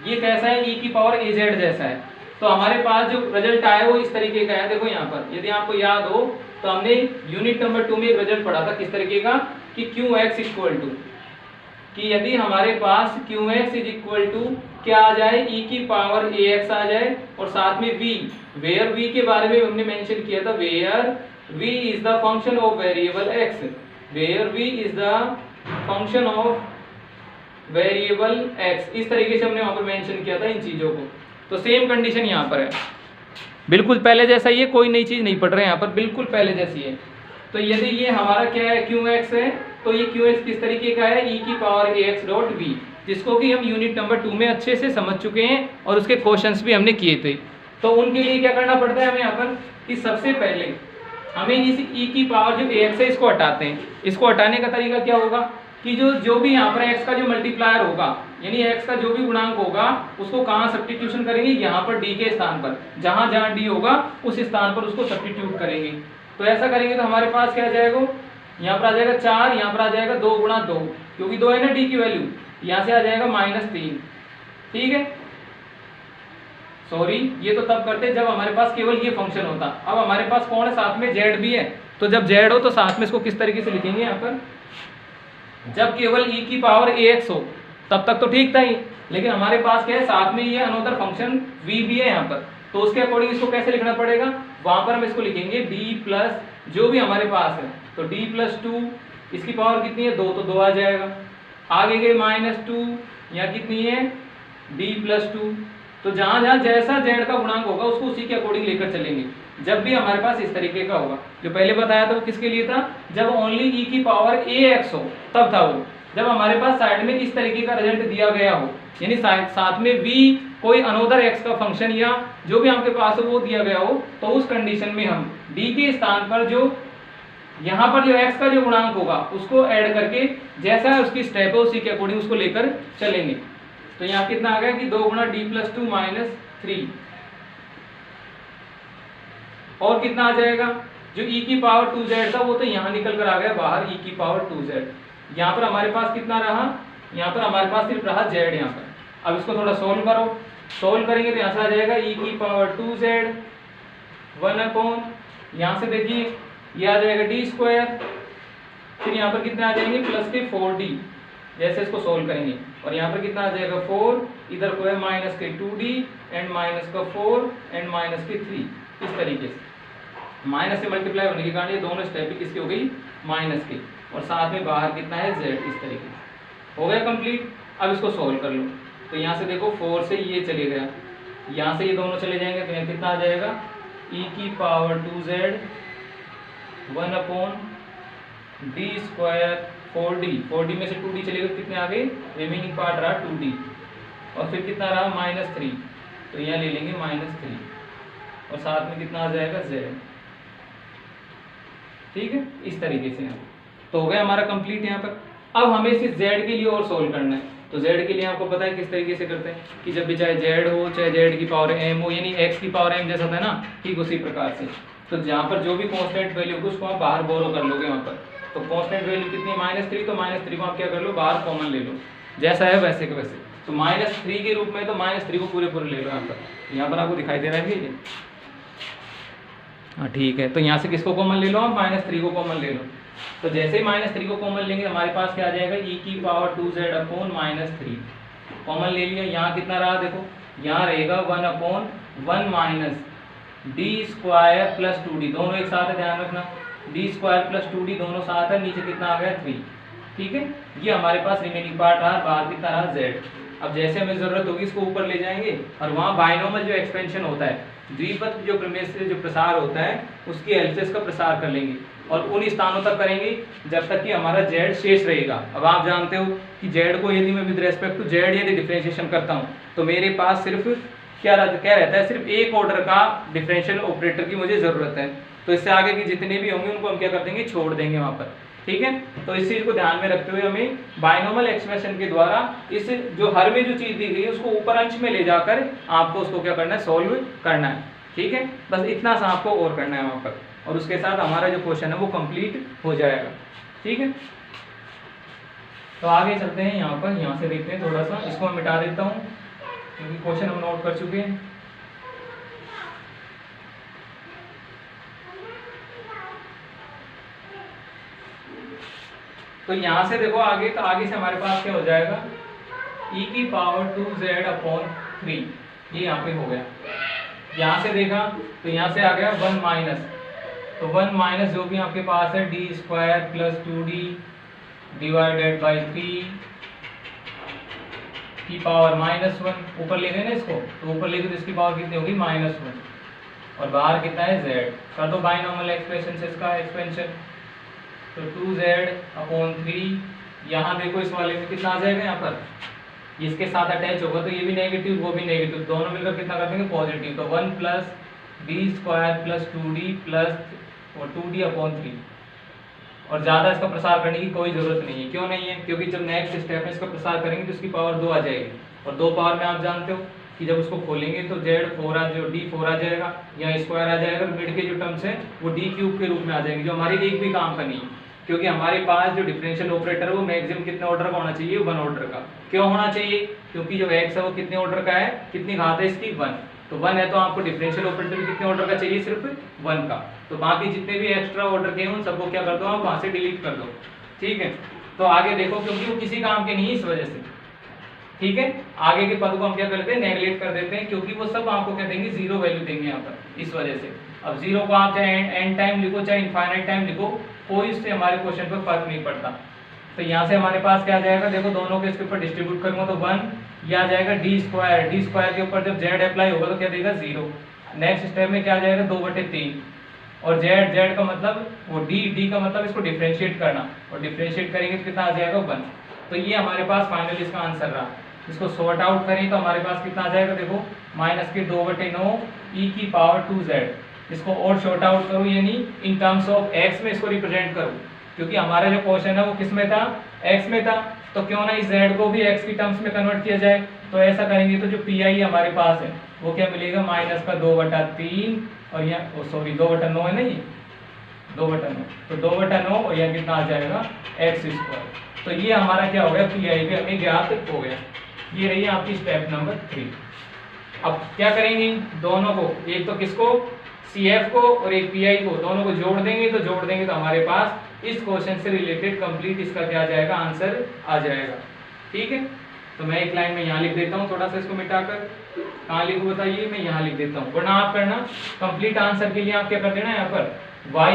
ये कैसा है e की पावर az जैसा है। तो हमारे पास जो रिजल्ट आया वो इस तरीके का है, देखो यहाँ पर यदि आपको याद हो तो हमने यूनिट नंबर 2 में एक रिजल्ट पढ़ा था किस तरीके का कि qx इक्वल टू, कि यदि हमारे पास qx इज इक्वल टू क्या आ जाए e की पावर ax आ जाए, और साथ में v, वेयर v के बारे में हमने मेंशन किया था, where v is the function of variable x, where v is the function of variable x, इस तरीके से हमने वहां पर मेंशन किया था इन चीजों को। तो सेम कंडीशन यहाँ पर है, बिल्कुल पहले जैसा ही है, कोई नई चीज नहीं पढ़ रहे हैं यहाँ पर, बिल्कुल पहले जैसी है। तो यदि ये हमारा क्या है qx है, तो ये qx किस तरीके का है e की पावर ax डॉट v, जिसको कि हम यूनिट नंबर 2 में अच्छे से समझ चुके हैं और उसके क्वेश्चंस भी हमने किए थे। तो उनके लिए क्या करना पड़ता है हमें यहाँ पर कि सबसे पहले हमें इस e की पावर जो ax है इसको हटाते हैं। इसको हटाने का तरीका क्या होगा कि जो भी यहाँ पर x का जो मल्टीप्लायर होगा, यानी x का जो भी गुणांक होगा उसको कहाँ सब्स्टिट्यूशन करेंगे, यहाँ पर d के स्थान पर, जहाँ जहाँ d होगा उस स्थान पर उसको सब्स्टिट्यूट करेंगे। तो ऐसा करेंगे तो हमारे पास क्या आ जाएगा, यहाँ पर आ जाएगा 4, यहाँ पर आ जाएगा 2 गुणा 2, क्योंकि 2 है ना d की वैल्यू, यहाँ से आ जाएगा -3, ठीक है। सॉरी, ये तो तब करते जब हमारे पास केवल ये फंक्शन होता। अब हमारे पास कौन है, साथ में z भी है, तो जब z हो तो साथ में इसको किस तरीके से लिखेंगे यहाँ पर, जब केवल e की पावर ax हो तब तक तो ठीक था ही, लेकिन हमारे पास क्या है साथ में ये अनदर फंक्शन v भी है यहाँ पर, तो उसके अकॉर्डिंग इसको कैसे लिखना पड़ेगा, वहां पर हम इसको लिखेंगे d प्लस जो भी हमारे पास है, तो d प्लस 2, इसकी पावर कितनी है 2, तो 2 आ जाएगा, आगे गए -2, यहाँ कितनी है d प्लस 2, तो जहाँ जहाँ जैसा जेड का गुणांक होगा उसको उसी के अकॉर्डिंग लेकर चलेंगे। जब भी हमारे पास इस तरीके का होगा, जो पहले बताया था वो किसके लिए था, जब ओनली ई की पावर ए एक्स हो तब था वो। जब हमारे पास साइड में इस तरीके का रिजल्ट दिया गया हो, यानी साथ में v कोई अनोदर x का फंक्शन या जो भी आपके पास हो वो दिया गया हो, तो उस कंडीशन में हम d के स्थान पर जो यहाँ पर जो x का जो गुणांक होगा उसको ऐड करके जैसा उसकी स्टेप है उसी के अकॉर्डिंग उसको लेकर चलेंगे। तो यहाँ कितना आ गया कि 2 गुणा डी प्लस 2 माइनस 3, और कितना आ जाएगा, जो e की पावर 2z था वो तो यहाँ निकल कर आ गया बाहर, e की पावर 2z। यहाँ पर हमारे पास कितना रहा, यहाँ पर हमारे पास सिर्फ रहा z यहाँ पर। अब इसको थोड़ा सोल्व करो, सोल्व करेंगे तो यहाँ से आ जाएगा e की पावर 2z 1/, यहाँ से देखिए ये आ जाएगा d स्क्वायर, फिर यहाँ पर कितने आ जाएंगे प्लस के 4d, जैसे इसको सोल्व करेंगे, और यहाँ पर कितना आ जाएगा 4, इधर को है माइनस के 2d एंड माइनस का 4 एंड माइनस के 3, इस तरीके से माइनस से मल्टीप्लाई होने के कारण ये दोनों स्टेप भी किसके हो गई, माइनस के, और साथ में बाहर कितना है z, इस तरीके से हो गया कंप्लीट। अब इसको सोल्व कर लो, तो यहाँ से देखो 4 से ये चले गया, यहाँ से ये दोनों चले जाएंगे, तो यहाँ कितना आ जाएगा e की power 2z 1/d square 4d में से 2d चलेगा, कितने आ गए, रिमेनिंग पार्ट रहा 2d, और फिर कितना रहा -3, तो यहाँ ले लेंगे -3, और साथ में कितना आ जाएगा z, ठीक है, इस तरीके से। तो हो गया हमारा कंप्लीट यहाँ पर। अब हमें सिर्फ z के लिए और सोल्व करना है, तो z के लिए आपको पता है किस तरीके से करते हैं कि जब भी चाहे z हो चाहे z की पावर m हो, यानी x की पावर m जैसा था ना, ठीक उसी प्रकार से। तो जहाँ पर जो भी कांस्टेंट वैल्यू होगी उसको आप बाहर बोरो कर लोगे वहाँ पर, तो कांस्टेंट वैल्यू कितनी -3, तो -3 को आप क्या कर लो, बाहर कॉमन ले लो, जैसा है वैसे के वैसे। तो -3 के रूप में तो -3 को पूरे पूरे ले लो यहाँ पर आपको दिखाई दे रहा है ये, हाँ ठीक है। तो यहाँ से किसको कॉमन ले लो आप, -3 को कॉमन ले लो। तो जैसे ही -3 को कॉमन लेंगे हमारे पास क्या आ जाएगा, e की पावर 2z/-3 कॉमन ले लिया। यहाँ कितना रहा देखो, यहाँ रहेगा 1/1 minus D square plus 2d, दोनों एक साथ है, ध्यान रखना, डी स्क्वायर प्लस 2d दोनों साथ है, नीचे कितना आ गया 3, ठीक है। ये हमारे पास रिमेनिंग पार्ट रहा, बाहर कितना रहा z। अब जैसे हमें जरूरत होगी इसको ऊपर ले जाएंगे, और वहाँ बाइनोमल जो एक्सपेंशन होता है, द्विपद जो प्रमेय से जो प्रसार होता है उसकी हेल्प से इसका प्रसार कर लेंगे, और उन स्थानों तक करेंगे जब तक कि हमारा z शेष रहेगा। अब आप जानते हो कि z को यदि मैं विद रेस्पेक्ट टू z यदि डिफरेंशिएशन करता हूँ तो मेरे पास सिर्फ क्या रहता है, सिर्फ एक ऑर्डर का डिफरेंशियल ऑपरेटर की मुझे ज़रूरत है। तो इससे आगे की जितने भी होंगे उनको हम क्या कर देंगे, छोड़ देंगे वहाँ पर, ठीक है। तो इस चीज़ को ध्यान में रखते हुए हमें बाइनोमल एक्सप्रेशन के द्वारा इस जो हर में जो चीज़ दी गई है उसको ऊपर अंश में ले जाकर आपको उसको क्या करना है, सॉल्व करना है, ठीक है। बस इतना सा आपको और करना है वहाँ पर, और उसके साथ हमारा जो क्वेश्चन है वो कंप्लीट हो जाएगा, ठीक है। तो आगे चलते हैं यहाँ पर, यहाँ से देखते हैं थोड़ा सा, इसको मैं मिटा देता हूँ क्योंकि क्वेश्चन हम नोट कर चुके हैं। तो यहाँ से देखो आगे, तो आगे से हमारे पास क्या हो जाएगा, e की पावर 2z/3, ये यहाँ पे हो गया। यहाँ से देखा तो यहाँ से आ गया 1 माइनस, तो 1 माइनस जो भी आपके पास है D square plus 2d divided by 3 की पावर -1, ऊपर ले गए ना इसको, तो ऊपर ले गए तो इसकी पावर कितनी होगी, -1, और बाहर कितना है z। कर दो बाइनोमियल एक्सप्रेशन से इसका एक्सपेंशन, तो 2z/3, यहाँ देखो इस वाले में कितना आ जाएगा, यहाँ पर इसके साथ अटैच होगा तो ये भी नेगेटिव वो भी नेगेटिव, दोनों मिलकर कितना कर देंगे, पॉजिटिव। तो 1 plus D square plus 2d plus और 2d/3, और ज़्यादा इसका प्रसार करने की कोई ज़रूरत नहीं है। क्यों नहीं है, क्योंकि जब नेक्स्ट स्टेप में इसका प्रसार करेंगे तो इसकी पावर 2 आ जाएगी, और 2 पावर में आप जानते हो कि जब उसको खोलेंगे तो d4 आ जाएगा, या स्क्वायर आ जाएगा, और मिड के जो टर्म्स हैं वो d³ के रूप में आ जाएंगे, जो हमारे एक भी काम का नहीं है, क्योंकि हमारे पास जो डिफरेंशियल ऑपरेटर है वो मैक्सिमम कितने ऑर्डर का होना चाहिए, 1 ऑर्डर का। क्यों होना चाहिए, क्योंकि जो x है वो कितने ऑर्डर का है, कितनी घात है इसकी, 1, तो 1 है तो आपको डिफरेंशियल ऑपरेटर भी कितने ऑर्डर का चाहिए, सिर्फ 1 का। तो बाकी जितने भी एक्स्ट्रा ऑर्डर के हैं उन सबको क्या कर दो आप, वहाँ से डिलीट कर दो, ठीक है। तो आगे देखो, क्योंकि वो किसी काम के नहीं है इस वजह से, ठीक है। आगे के पद को हम क्या करते हैं, नेगलेक्ट कर देते हैं, क्योंकि वो सब आपको क्या देंगे, 0 वैल्यू देंगे यहाँ पर, इस वजह से। अब 0 को आप चाहे एन टाइम लिखो चाहे इनफाइनाइट टाइम लिखो, कोई इससे हमारे क्वेश्चन पर फर्क नहीं पड़ता। तो यहाँ से हमारे पास क्या आ जाएगा, देखो दोनों के इसके ऊपर डिस्ट्रीब्यूट करूँगा तो 1 ये आ जाएगा डी स्क्वायर, डी स्क्वायर के ऊपर जब जेड अप्लाई होगा तो क्या देगा 0। नेक्स्ट स्टेप में क्या आ जाएगा 2/3, और जेड, जेड का मतलब वो डी, डी का मतलब इसको डिफरेंशिएट करना, और डिफरेंशिएट करेंगे तो कितना आ जाएगा 1। तो ये हमारे पास फाइनल इसका आंसर रहा। इसको सॉर्ट आउट करें तो हमारे पास कितना आ जाएगा, देखो माइनस के 2/9 e की पावर 2z। इसको और शॉर्ट आउट करूँ यानी इन टर्म्स ऑफ x में इसको रिप्रेजेंट करूँ, क्योंकि हमारा जो क्वेश्चन है वो किस में था, x में था, तो क्यों ना इस z को भी x की टर्म्स में कन्वर्ट किया जाए। तो ऐसा करेंगे तो जो pi हमारे पास है वो क्या मिलेगा, माइनस का 2/3, और यहाँ सॉरी 2/9 है ना, ये 2/9, तो 2/9 और यहाँ कितना आ जाएगा x²। तो ये हमारा क्या हो गया, pi भी हमें ज्ञात हो गया। ये रही आपकी स्टेप नंबर 3। अब क्या करेंगे, दोनों को, एक तो किसको CF को और एक PI को, दोनों को जोड़ देंगे, तो हमारे पास इस क्वेश्चन से रिलेटेड कंप्लीट इसका क्या आ जाएगा, आंसर आ जाएगा। ठीक है, तो मैं एक लाइन में यहाँ लिख देता हूँ, थोड़ा सा इसको मिटाकर, कहाँ लिखूँ बताइए, मैं यहाँ लिख देता हूँ, वरना आप करना कंप्लीट आंसर के लिए आप क्या कर देना, यहाँ पर y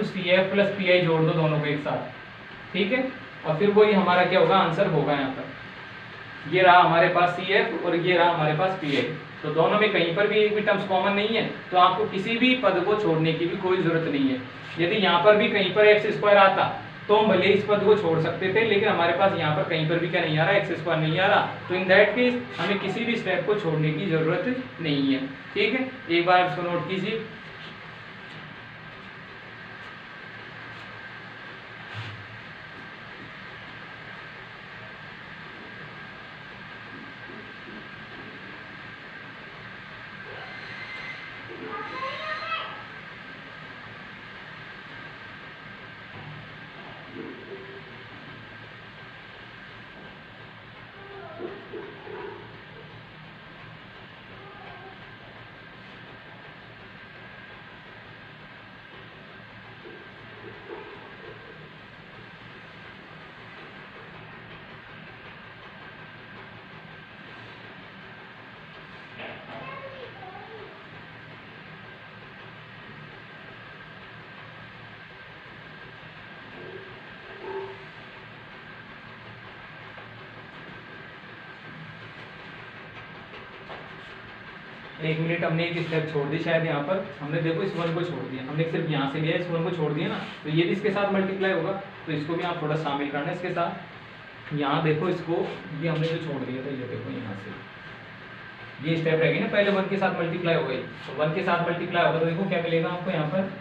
= CF + PI जोड़ दो दोनों को एक साथ। ठीक है, और फिर वही हमारा क्या होगा, आंसर होगा। यहाँ पर ये रहा हमारे पास CF और ये रहा हमारे पास PI। तो दोनों में कहीं पर भी एक भी टर्म्स कॉमन नहीं है, तो आपको किसी भी पद को छोड़ने की भी कोई जरूरत नहीं है। यदि यहाँ पर भी कहीं पर x² आता तो हम भले इस पद को छोड़ सकते थे, लेकिन हमारे पास यहाँ पर कहीं पर भी क्या नहीं आ रहा, x² नहीं आ रहा, तो इन दैट केस हमें किसी भी स्टेप को छोड़ने की जरूरत नहीं है। ठीक है, एक बार इसको नोट कीजिए। एक मिनट, हमने एक स्टेप छोड़ दी शायद, यहाँ पर हमने देखो इस 1 को छोड़ दिया, हमने सिर्फ यहाँ से लिया, इस 1 को छोड़ दिया ना, तो ये भी इसके साथ मल्टीप्लाई होगा, तो इसको भी आप थोड़ा शामिल करना इसके साथ। यहाँ देखो इसको, ये हमने जो छोड़ दिया था, ये देखो यहाँ से ये स्टेप रहेगी ना, पहले 1 के साथ मल्टीप्लाई हो गई, तो 1 के साथ मल्टीप्लाई होगा तो देखो क्या मिलेगा आपको, यहाँ पर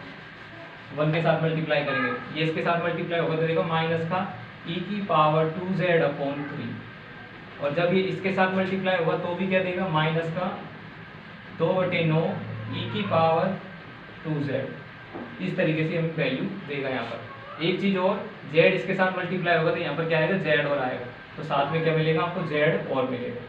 1 के साथ मल्टीप्लाई करेंगे, ये इसके साथ मल्टीप्लाई होगा तो देखो माइनस का e की पावर 2z/3, और जब ये इसके साथ मल्टीप्लाई होगा तो भी क्या देगा, माइनस का 2/9 e की पावर 2z। इस तरीके से हमें वैल्यू देगा। यहाँ पर एक चीज और, z इसके साथ मल्टीप्लाई होगा तो यहाँ पर क्या आएगा, z और आएगा, तो साथ में क्या मिलेगा आपको, z और मिलेगा।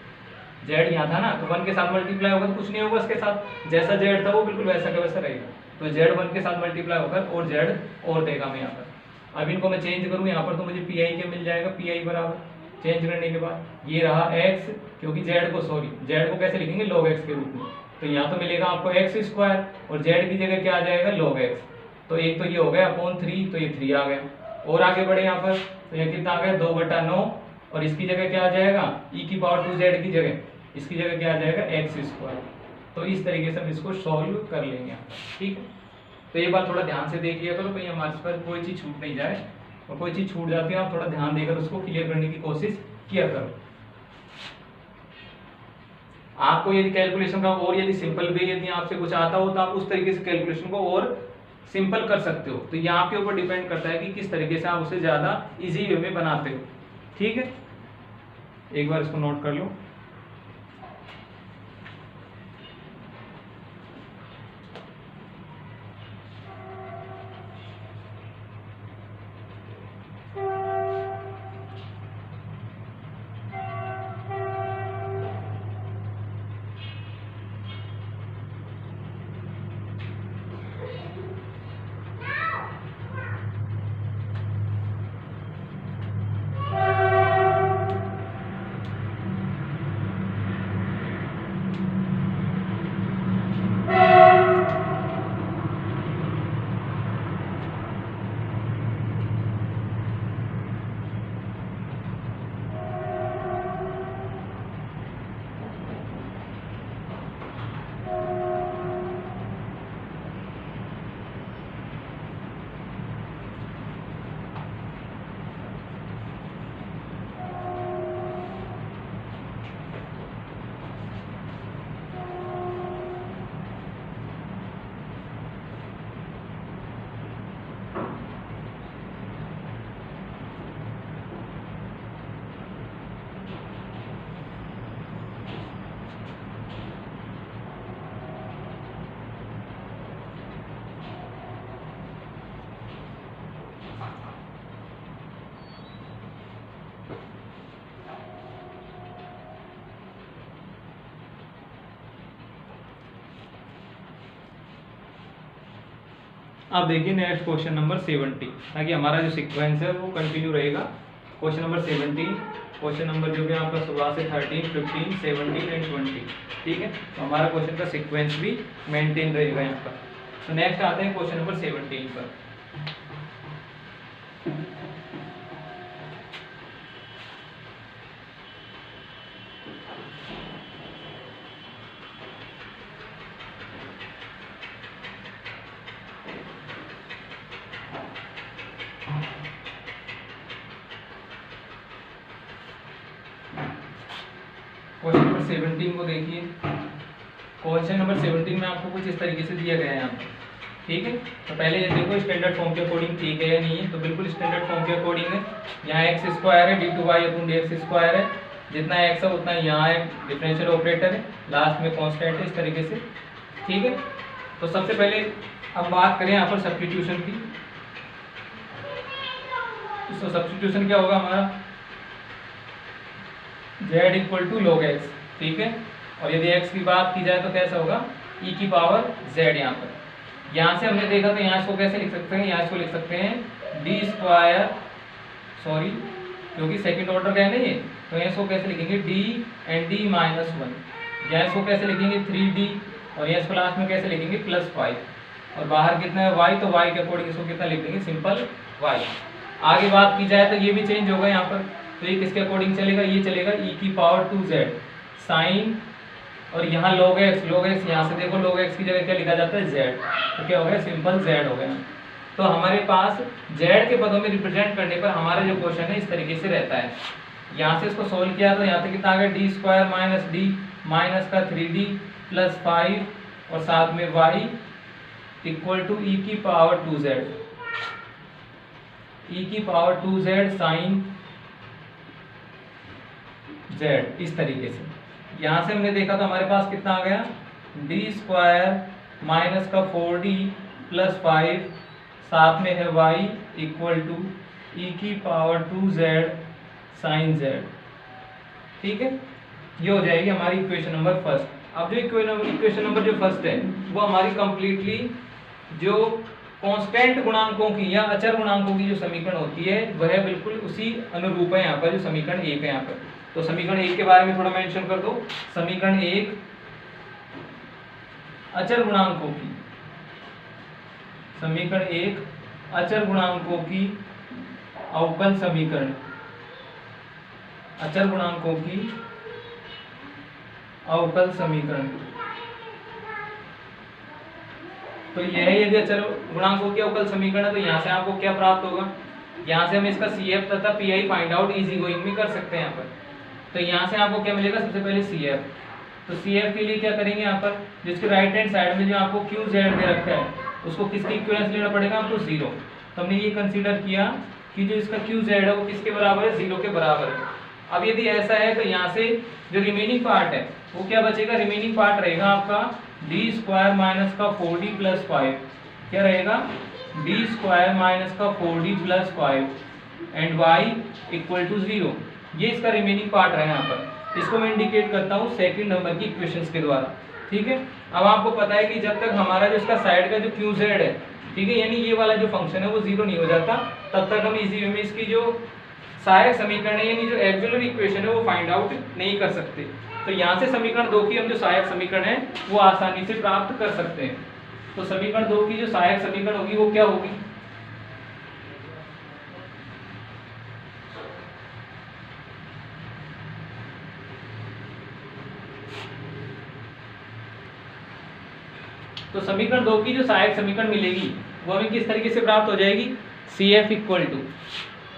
z यहाँ था ना, तो 1 के साथ मल्टीप्लाई होगा तो कुछ नहीं होगा इसके साथ, जैसा z था वो बिल्कुल वैसा का वैसा रहेगा, तो z 1 के साथ मल्टीप्लाई होकर और z और देगा हमें यहाँ पर। अब इनको मैं चेंज करूँ यहाँ पर तो मुझे PI के मिल जाएगा, PI बराबर चेंज करने के बाद ये रहा x, क्योंकि z को कैसे लिखेंगे, log x के रूप में, तो यहाँ तो मिलेगा आपको x² और z की जगह क्या आ जाएगा, log x। तो एक तो ये हो गया /3, तो ये 3 आ गया। और आगे बढ़े यहाँ पर, तो यहाँ कितना आ गया, 2/9, और इसकी जगह क्या आ जाएगा, e की पावर 2z की जगह, इसकी जगह क्या आ जाएगा, x²। तो इस तरीके से हम इसको सॉल्व कर लेंगे यहाँ पर। ठीक है, तो ये बात थोड़ा ध्यान से देख लिया करो, भाई हमारे पास कोई चीज़ छूट नहीं जाए, और कोई चीज़ छूट जाती है आप थोड़ा ध्यान देकर उसको क्लियर करने की कोशिश किया करो। आपको यदि कैलकुलेशन का और यदि सिंपल भी यदि आपसे कुछ आता हो तो आप उस तरीके से कैलकुलेशन को और सिंपल कर सकते हो, तो ये आपके ऊपर डिपेंड करता है कि किस तरीके से आप उसे ज़्यादा इजी वे में बनाते हो। ठीक है, एक बार इसको नोट कर लो। अब देखिए नेक्स्ट क्वेश्चन नंबर 70, ताकि हमारा जो सीक्वेंस है वो कंटिन्यू रहेगा। क्वेश्चन नंबर 17, क्वेश्चन नंबर जो भी आपका सुबह से 13, 15, 17 एंड 20, ठीक है। तो हमारा क्वेश्चन का सीक्वेंस भी मेंटेन रहेगा यहाँ पर। तो नेक्स्ट आते हैं क्वेश्चन नंबर 17 पर। क्वेश्चन नंबर 17 को देखिए। क्वेश्चन नंबर 17 में आपको कुछ इस तरीके से दिया गया है यहाँ पर, ठीक है। तो पहले ये देखो स्टैंडर्ड फॉर्म के अकॉर्डिंग ठीक है या नहीं है। तो बिल्कुल स्टैंडर्ड फॉर्म के अकॉर्डिंग है। यहाँ एक्स स्क्वायर है, d2y/dx स्क्वायर है, जितना एक्स है उतना यहाँ एक डिफरेंशियल ऑपरेटर है, लास्ट में कॉन्स्टेंट है, इस तरीके से, ठीक है। तो सबसे पहले अब बात करें यहाँ पर सब्स्टिट्यूशन की। तो सब्स्टिट्यूशन क्या होगा हमारा, z equal to log x, ठीक है। और यदि x की बात की जाए तो कैसा होगा, e की पावर z। यहाँ से हमने देखा तो यहाँ इसको कैसे लिख सकते हैं, यहाँ इसको लिख सकते हैं डी स्क्वायर, सॉरी क्योंकि सेकंड ऑर्डर का है ना ये, तो यहाँ इसको कैसे लिखेंगे d एंड d माइनस 1। यहाँ इसको कैसे लिखेंगे 3d, और यहाँ इसको लास्ट में कैसे लिखेंगे +5। और बाहर कितना है y, तो y के अकॉर्डिंग इसको कितना लिख देंगे, सिंपल y। आगे बात की जाए तो ये भी चेंज होगा यहाँ पर। तो ये किसके अकॉर्डिंग चलेगा, ये चलेगा e की पावर 2z साइन, और यहाँ log x यहाँ से देखो log x की जगह क्या लिखा जाता है z, तो क्या हो गया, सिंपल z हो गया। तो हमारे पास z के पदों में रिप्रेजेंट करने पर हमारा जो क्वेश्चन है इस तरीके से रहता है। यहाँ से इसको सोल्व किया तो यहाँ से कितना आ गया, D square minus D minus का 3d प्लस 5 और साथ में y इक्वल टू e की पावर 2z, e की पावर 2z साइन z, इस तरीके से। यहाँ से हमने देखा तो हमारे पास कितना आ गया, डी स्क्वायर माइनस का 4d प्लस 5 साथ में है y इक्वल टू e की पावर 2z साइन z, ठीक है। ये हो जाएगी हमारी इक्वेशन नंबर फर्स्ट। अब जो इक्वेशन नंबर जो फर्स्ट है वो हमारी कंप्लीटली जो कांस्टेंट गुणांकों की या अचर गुणांकों की जो समीकरण होती है वह बिल्कुल उसी अनुरूप है यहाँ पर, जो समीकरण 1 है यहाँ पर। तो समीकरण 1 के बारे में थोड़ा मेंशन कर दो। समीकरण 1 अचर गुणांकों की, समीकरण 1 अचर गुणांकों की अवकल समीकरण, अचर गुणांकों की अवकल समीकरण। तो यह यदि अचर गुणांकों की अवकल समीकरण है तो यहाँ से आपको क्या प्राप्त होगा, यहाँ से हम इसका CF तथा PI find out easy going में कर सकते हैं यहाँ पर। तो यहाँ से आपको क्या मिलेगा, सबसे पहले CF। तो CF के लिए क्या करेंगे यहाँ पर, जिसके राइट हैंड साइड में जो आपको QZ दे रखा है उसको किसकी इक्विवेलेंस लेना पड़ेगा आपको, 0। तो हमने ये कंसीडर किया कि जो इसका QZ है वो किसके बराबर है, 0 के बराबर है। अब यदि ऐसा है तो यहाँ से जो रिमेनिंग पार्ट है वो क्या बचेगा, रिमेनिंग पार्ट रहेगा आपका डी स्क्वायर माइनस का 4d प्लस 5, क्या रहेगा, डी स्क्वायर माइनस का 4d plus 5 and y equal to 0। ये इसका रिमेनिंग पार्ट है यहाँ पर। इसको मैं इंडिकेट करता हूँ सेकंड नंबर की इक्वेशंस के द्वारा, ठीक है। अब आपको पता है कि जब तक हमारा जो इसका साइड का जो QZ है, ठीक है, यानी ये वाला जो फंक्शन है वो 0 नहीं हो जाता, तब तक हम इजी वे में इसकी जो सहायक समीकरण है यानी जो एक्सिलरी इक्वेशन है वो फाइंड आउट नहीं कर सकते। तो यहाँ से समीकरण 2 की हम जो सहायक समीकरण है वो आसानी से प्राप्त कर सकते हैं। तो समीकरण 2 की जो सहायक समीकरण होगी वो क्या होगी, तो समीकरण 2 की जो सहायक समीकरण मिलेगी वो हमें किस तरीके से प्राप्त हो जाएगी, CF इक्वल टू,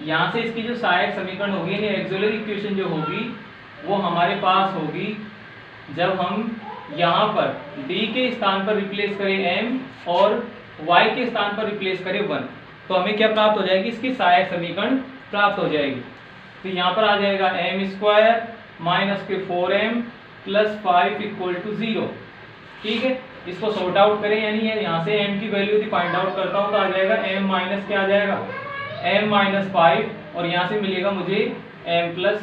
यहाँ से इसकी जो सहायक समीकरण होगी यानी एक्सिलरी इक्वेशन जो होगी वो हमारे पास होगी जब हम यहाँ पर d के स्थान पर रिप्लेस करें m और y के स्थान पर रिप्लेस करें 1, तो हमें क्या प्राप्त हो जाएगी, इसकी सहायक समीकरण प्राप्त हो जाएगी। तो यहाँ पर आ जाएगा m स्क्वायर माइनस के 4m प्लस 5 इक्वल टू 0, ठीक है। इसको सॉर्ट आउट करें यानी यहाँ से m की वैल्यू यदि फाइंड आउट करता हूँ तो आ जाएगा m माइनस क्या आ जाएगा, m माइनस 5, और यहाँ से मिलेगा मुझे m प्लस,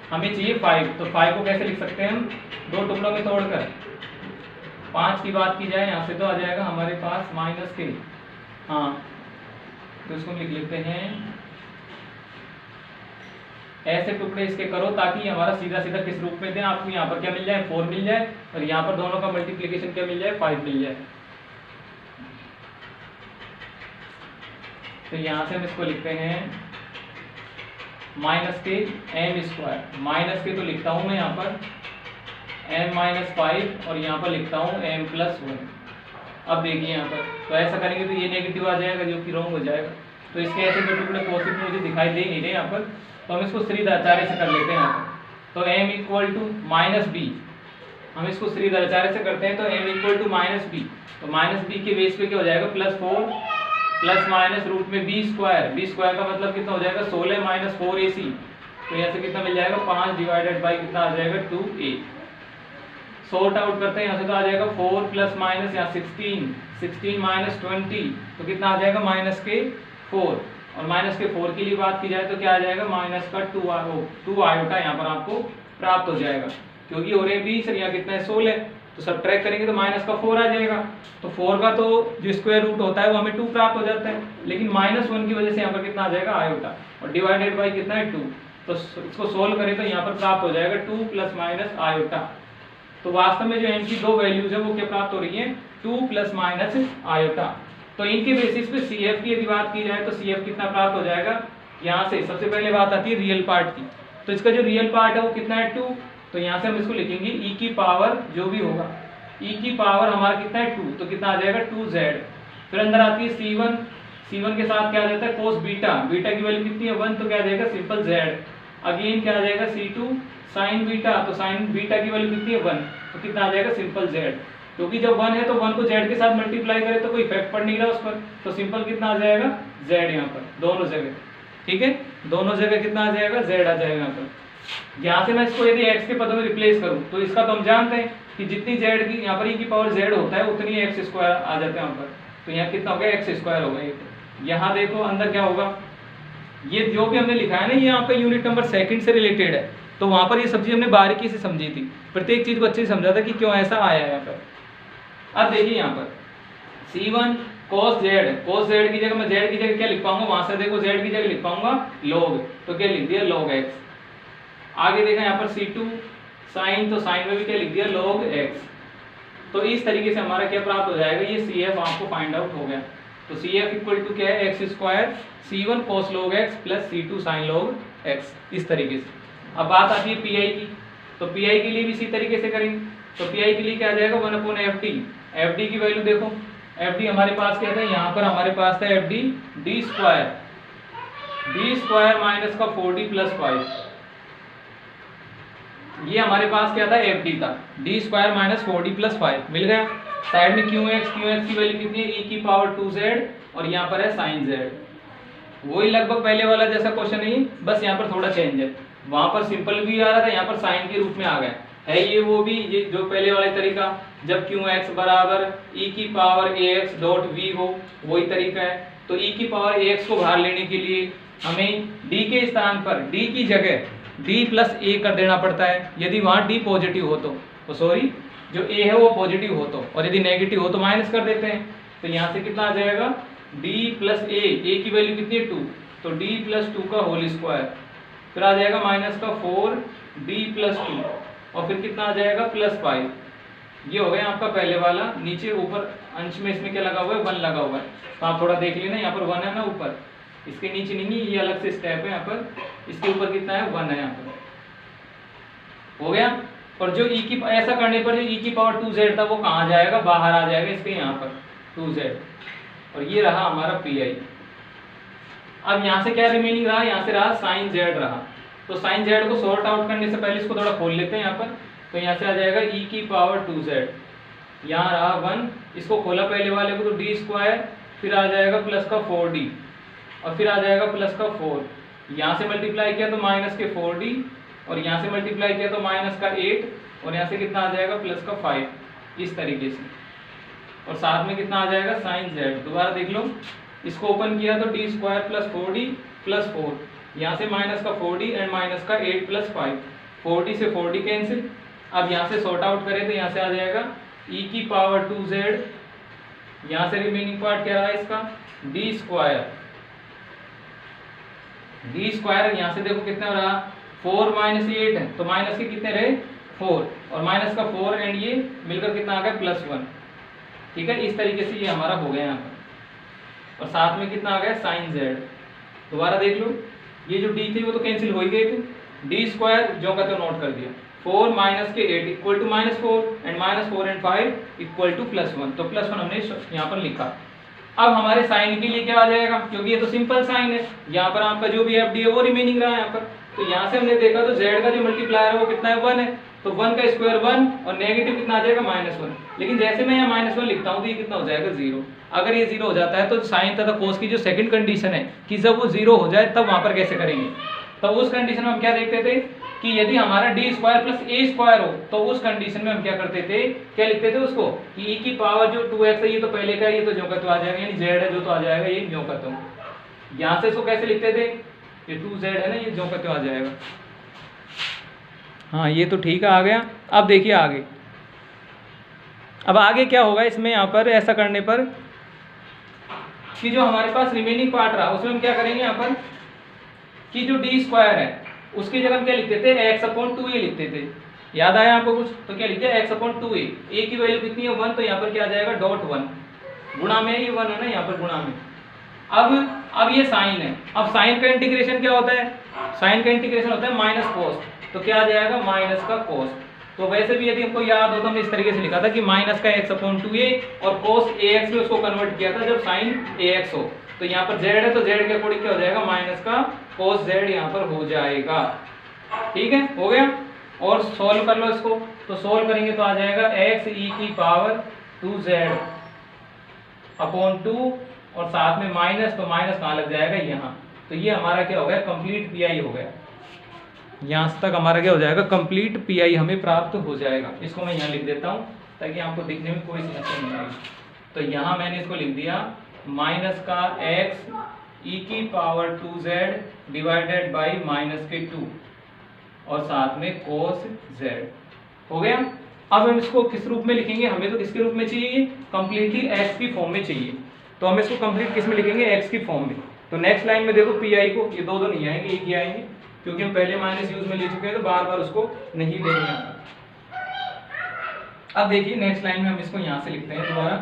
हमें चाहिए 5, तो 5 को कैसे लिख सकते हैं हम, 2 टुकड़ों में तोड़कर। 5 की बात की जाए यहाँ से तो आ जाएगा हमारे पास माइनस के हाँ, तो इसको लिख लेते हैं, ऐसे टुकड़े इसके करो ताकि हमारा सीधा सीधा किस रूप में दे आपको, यहाँ पर क्या मिल जाए 4 मिल जाए, और यहाँ पर दोनों का मल्टीप्लिकेशन क्या मिल जाए 5 मिल जाए। तो यहाँ से हम इसको लिखते हैं माइनस के एम स्क्वायर, माइनस के तो लिखता हूँ मैं यहाँ पर m माइनस 5 और यहाँ पर लिखता हूँ m प्लस 1। अब देखिए यहाँ पर तो ऐसा करेंगे तो ये नेगेटिव आ जाएगा जो कि रॉन्ग हो जाएगा, तो इसके ऐसे दो टुकड़े पॉजिटिव मुझे दिखाई दे नहीं रहे यहाँ पर, तो हम इसको श्रीधाराचार्य से कर लेते हैं यहाँ पर। तो m equal to minus B, हम इसको श्रीधाराचार्य से करते हैं, तो m equal to minus B, तो माइनस बी के बेस पे क्या हो जाएगा प्लस 4 प्लस माइनस रूट में बी स्क्वायर, बी स्क्वायर का मतलब कितना हो जाएगा 16 माइनस 4ac, तो यहाँ से कितना मिल जाएगा 5 डिवाइडेड बाई कितना आ जाएगा 2a। सॉर्ट आउट करते हैं यहाँ से तो आ जाएगा 4 प्लस माइनस यहाँ 16 माइनस 20, तो कितना आ जाएगा माइनस के 4, और माइनस के 4 के लिए बात की जाए तो क्या आ जाएगा माइनस का 2 आयोटा यहाँ पर आपको प्राप्त हो जाएगा, क्योंकि हो रहे 20 और यहाँ कितना है 16, तो सब्ट्रैक्ट करेंगे तो माइनस का 4 आ जाएगा, तो 4 का तो जो स्क्वायर रूट होता है वो हमें 2 प्राप्त हो जाता है, लेकिन -1 की वजह से यहाँ पर कितना आ जाएगा आयोटा, और डिवाइडेड बाई कितना है 2, तो इसको सोल्व करें तो यहाँ पर प्राप्त हो जाएगा 2 प्लस माइनस आयोटा। तो वास्तव में जो m की दो वैल्यूज है वो क्या प्राप्त हो रही है 2 प्लस माइनस आयोटा। तो इनके बेसिस पे CF की यदि बात की जाए तो CF कितना प्राप्त हो जाएगा, यहाँ से सबसे पहले बात आती है रियल पार्ट की, तो इसका जो रियल पार्ट है वो कितना है 2, तो यहाँ से हम इसको लिखेंगे e की पावर जो भी होगा, e की पावर हमारा कितना है 2, तो कितना आ जाएगा 2z। फिर अंदर आती है c1, c1 के साथ क्या आ जाता है कोस बीटा, बीटा की वैल्यू कितनी है 1, तो क्या आ जाएगा सिंपल z। अगेन क्या आ जाएगा c2 साइन बीटा, तो साइन बीटा की वैल्यू कितनी है 1, तो कितना आ जाएगा सिंपल z, क्योंकि जब 1 है तो 1 को z के साथ मल्टीप्लाई करें तो कोई इफेक्ट पड़ नहीं रहा उस पर, तो सिंपल कितना आ जाएगा z यहाँ पर दोनों जगह, ठीक है, दोनों जगह कितना आ जाएगा z आ जाएगा यहाँ पर। यहाँ से मैं इसको यदि x के पदों में रिप्लेस करूँ तो इसका तो हम जानते हैं कि जितनी z की यहाँ पर e की पावर z होता है उतनी x स्क्वायर आ जाता है यहाँ पर, तो यहाँ कितना हो गया x स्क्वायर हो गया। यहाँ देखो अंदर क्या होगा, ये जो भी हमने लिखा है ना ये यहाँ पे यूनिट नंबर सेकंड से रिलेटेड है, तो वहाँ पर ये सब चीज़ हमने बारीकी से समझी थी, प्रत्येक चीज़ को अच्छे से समझा था कि क्यों ऐसा आया है यहाँ पर। अब देखिए यहाँ पर c1 cos z की जगह मैं z की जगह क्या लिख पाऊंगा, वहां से देखो z की जगह लिख पाऊंगा log, तो क्या लिख दिया log x। आगे देखा यहाँ पर c2 sin, तो sin में भी क्या लिख दिया log x। तो इस तरीके से हमारा क्या प्राप्त हो जाएगा, ये CF आपको फाइंड आउट हो गया। तो CF इक्वल टू क्या है x square c1 cos log x plus c2 sin log x, इस तरीके से। अब बात आती है PI की, तो PI के लिए भी इसी तरीके से करेंगे, तो PI के लिए क्या आ जाएगा 1/FD, FD की वैल्यू देखो, FD हमारे पास क्या था, यहाँ पर हमारे पास था FD d स्क्वायर माइनस का 4d प्लस 5, ये हमारे पास क्या था FD था d square minus 4d plus 5 मिल गया। साइड में QX की वैल्यू कितनी है e की पावर 2z, और यहाँ पर है साइन z, वही लगभग पहले वाला जैसा क्वेश्चन है, बस यहाँ पर थोड़ा चेंज है, वहां पर सिंपल भी आ रहा था यहाँ पर साइन के रूप में आ गया है, ये वो भी ये जो पहले वाले तरीका जब QX बराबर e की पावर ax डॉट v हो वही तरीका है। तो e की पावर ax को बाहर लेने के लिए हमें d के स्थान पर d की जगह d प्लस a कर देना पड़ता है, यदि वहाँ d पॉजिटिव हो तो सॉरी जो a है वो पॉजिटिव हो तो, और यदि नेगेटिव हो तो माइनस कर देते हैं। तो यहाँ से कितना आ जाएगा d प्लस a की वैल्यू कितनी है 2, तो d प्लस 2 का होल स्क्वायर, फिर आ जाएगा माइनस का 4d प्लस 2, और फिर कितना आ जाएगा प्लस 5। ये हो गया आपका पहले वाला, नीचे ऊपर अंश में इसमें क्या लगा हुआ है 1 लगा हुआ है, तो आप थोड़ा देख लेना, यहाँ पर 1 है ना ऊपर, इसके नीचे नहीं है, ये अलग से स्टेप है यहाँ पर, इसके ऊपर कितना है 1 है यहाँ पर, हो गया। और जो e की ऐसा करने पर जो e की पावर 2z था वो कहाँ जाएगा, बाहर आ जाएगा इसके यहाँ पर 2z, और ये रहा हमारा PI। अब यहाँ से क्या रिमेनिंग रहा, यहाँ से रहा साइन z रहा, तो साइन z को सॉर्ट आउट करने से पहले इसको थोड़ा खोल लेते हैं यहाँ पर, तो यहाँ से आ जाएगा e की पावर 2z, यहाँ रहा 1, इसको खोला पहले वाले को तो d स्क्वायर, फिर आ जाएगा प्लस का 4d, और फिर आ जाएगा प्लस का 4, यहाँ से मल्टीप्लाई किया तो माइनस के 4d, और यहाँ से मल्टीप्लाई किया तो माइनस का 8, और यहाँ से कितना आ जाएगा प्लस का 5, इस तरीके से, और साथ में कितना आ जाएगा साइन z। दोबारा देख लो, इसको ओपन किया तो d square plus 4d plus 4, यहाँ से माइनस का 4d एंड माइनस का 8 प्लस 5, 4d से 4d कैंसिल। अब यहाँ से सॉर्ट आउट करें तो यहाँ से आ जाएगा e की पावर 2z, यहाँ से रिमेनिंग पार्ट क्या रहा इसका डी स्क्वायर, डी स्क्वायर यहाँ से देखो कितना हो रहा, 4 माइनस 8 है तो माइनस के कितने रहे 4 और माइनस का 4 एंड ये मिलकर कितना आ गया +1। ठीक है, इस तरीके से ये हमारा हो गया यहाँ पर और साथ में कितना आ गया sin z। दोबारा देख लो, ये जो d थी वो तो कैंसिल हो ही गई थी, डी स्क्वायर जो का तो नोट कर दिया, 4 माइनस के 8 equal to -4 and -4 and 5 equal to +1, तो +1 हमने यहाँ पर लिखा। अब हमारे साइन के लिए क्या आ जाएगा, क्योंकि ये तो सिंपल साइन है, यहाँ पर आपका जो भी एफ डी है वो रिमेनिंग रहा है यहाँ पर, तो यहाँ से हमने देखा तो z का जो मल्टीप्लायर है वो कितना है 1 है, तो 1 का स्क्वायर 1 और नेगेटिव कितना आ जाएगा -1। लेकिन जैसे मैं यहाँ -1 लिखता हूँ तो ये कितना हो जाएगा 0। अगर ये 0 हो जाता है तो साइन तथा कोस की जो सेकंड कंडीशन है कि जब वो 0 हो जाए तब वहाँ पर कैसे करेंगे, तो उस कंडीशन में हम क्या देखते थे कि यदि हमारा डी स्क्वायर प्लस ए स्क्वायर हो तो उस कंडीशन में हम क्या करते थे, क्या लिखते थे उसको कि e की पावर जो 2x है ये तो पहले का है, ये तो ज्यों का त्यों आ जाएगा, यानी z है जो तो आ जाएगा ये ज्यों का त्यों। यहाँ से इसको कैसे लिखते थे, ये 2z है ना, ये ज्यों का त्यों आ जाएगा। हाँ ये तो ठीक है आ गया। अब देखिए आगे, अब आगे क्या होगा इसमें, यहाँ पर ऐसा करने पर कि जो हमारे पास रिमेनिंग पार्ट रहा उसमें हम क्या करेंगे, यहाँ पर कि जो डी स्क्वायर है उसकी जगह हम क्या लिखते थे x/2a लिखते थे, याद आया आपको कुछ, तो क्या लिखते हैं x/2a, a की वैल्यू कितनी है 1, तो यहाँ पर क्या आ जाएगा .1, गुणा में ये 1 है ना यहाँ पर गुणा में। अब ये साइन है, अब साइन का इंटीग्रेशन क्या होता है, साइन का इंटीग्रेशन होता है माइनस कोस, तो क्या आ जाएगा माइनस का कोस। तो वैसे भी यदि हमको याद हो तो हमने इस तरीके से लिखा था कि माइनस का x/2a और कोस ax में उसको कन्वर्ट किया था जब साइन ax हो, तो यहाँ पर z है तो z के अकॉर्डिंग क्या हो जाएगा माइनस का कोस z यहाँ पर हो जाएगा। ठीक है, हो गया। और सोल्व कर लो इसको, तो सोल्व करेंगे तो आ जाएगा x e की पावर 2z/2 और साथ में माइनस, तो माइनस कहाँ लग जाएगा यहाँ, तो ये हमारा क्या हो गया कंप्लीट पीआई हो गया। यहाँ तक हमारा क्या हो जाएगा कंप्लीट पीआई हमें प्राप्त हो जाएगा। इसको मैं यहाँ लिख देता हूँ ताकि आपको दिखने में कोई समस्या नहीं आएगी। तो यहाँ मैंने इसको लिख दिया माइनस का x e की पावर 2z डिवाइडेड बाई -2 और साथ में कोस z हो गया। अब हम इसको किस रूप में लिखेंगे, हमें तो किसके रूप में चाहिए, कंप्लीटली x की फॉर्म में चाहिए, तो हम इसको कंप्लीट किस में लिखेंगे x की फॉर्म में। तो नेक्स्ट लाइन में देखो पीआई को, ये दो नहीं आएंगे एक ही आएंगे, क्योंकि हम पहले माइनस यूज में ले चुके हैं तो बार बार उसको नहीं लेंगे। अब देखिए नेक्स्ट लाइन में हम इसको यहां से लिखते हैं दोबारा,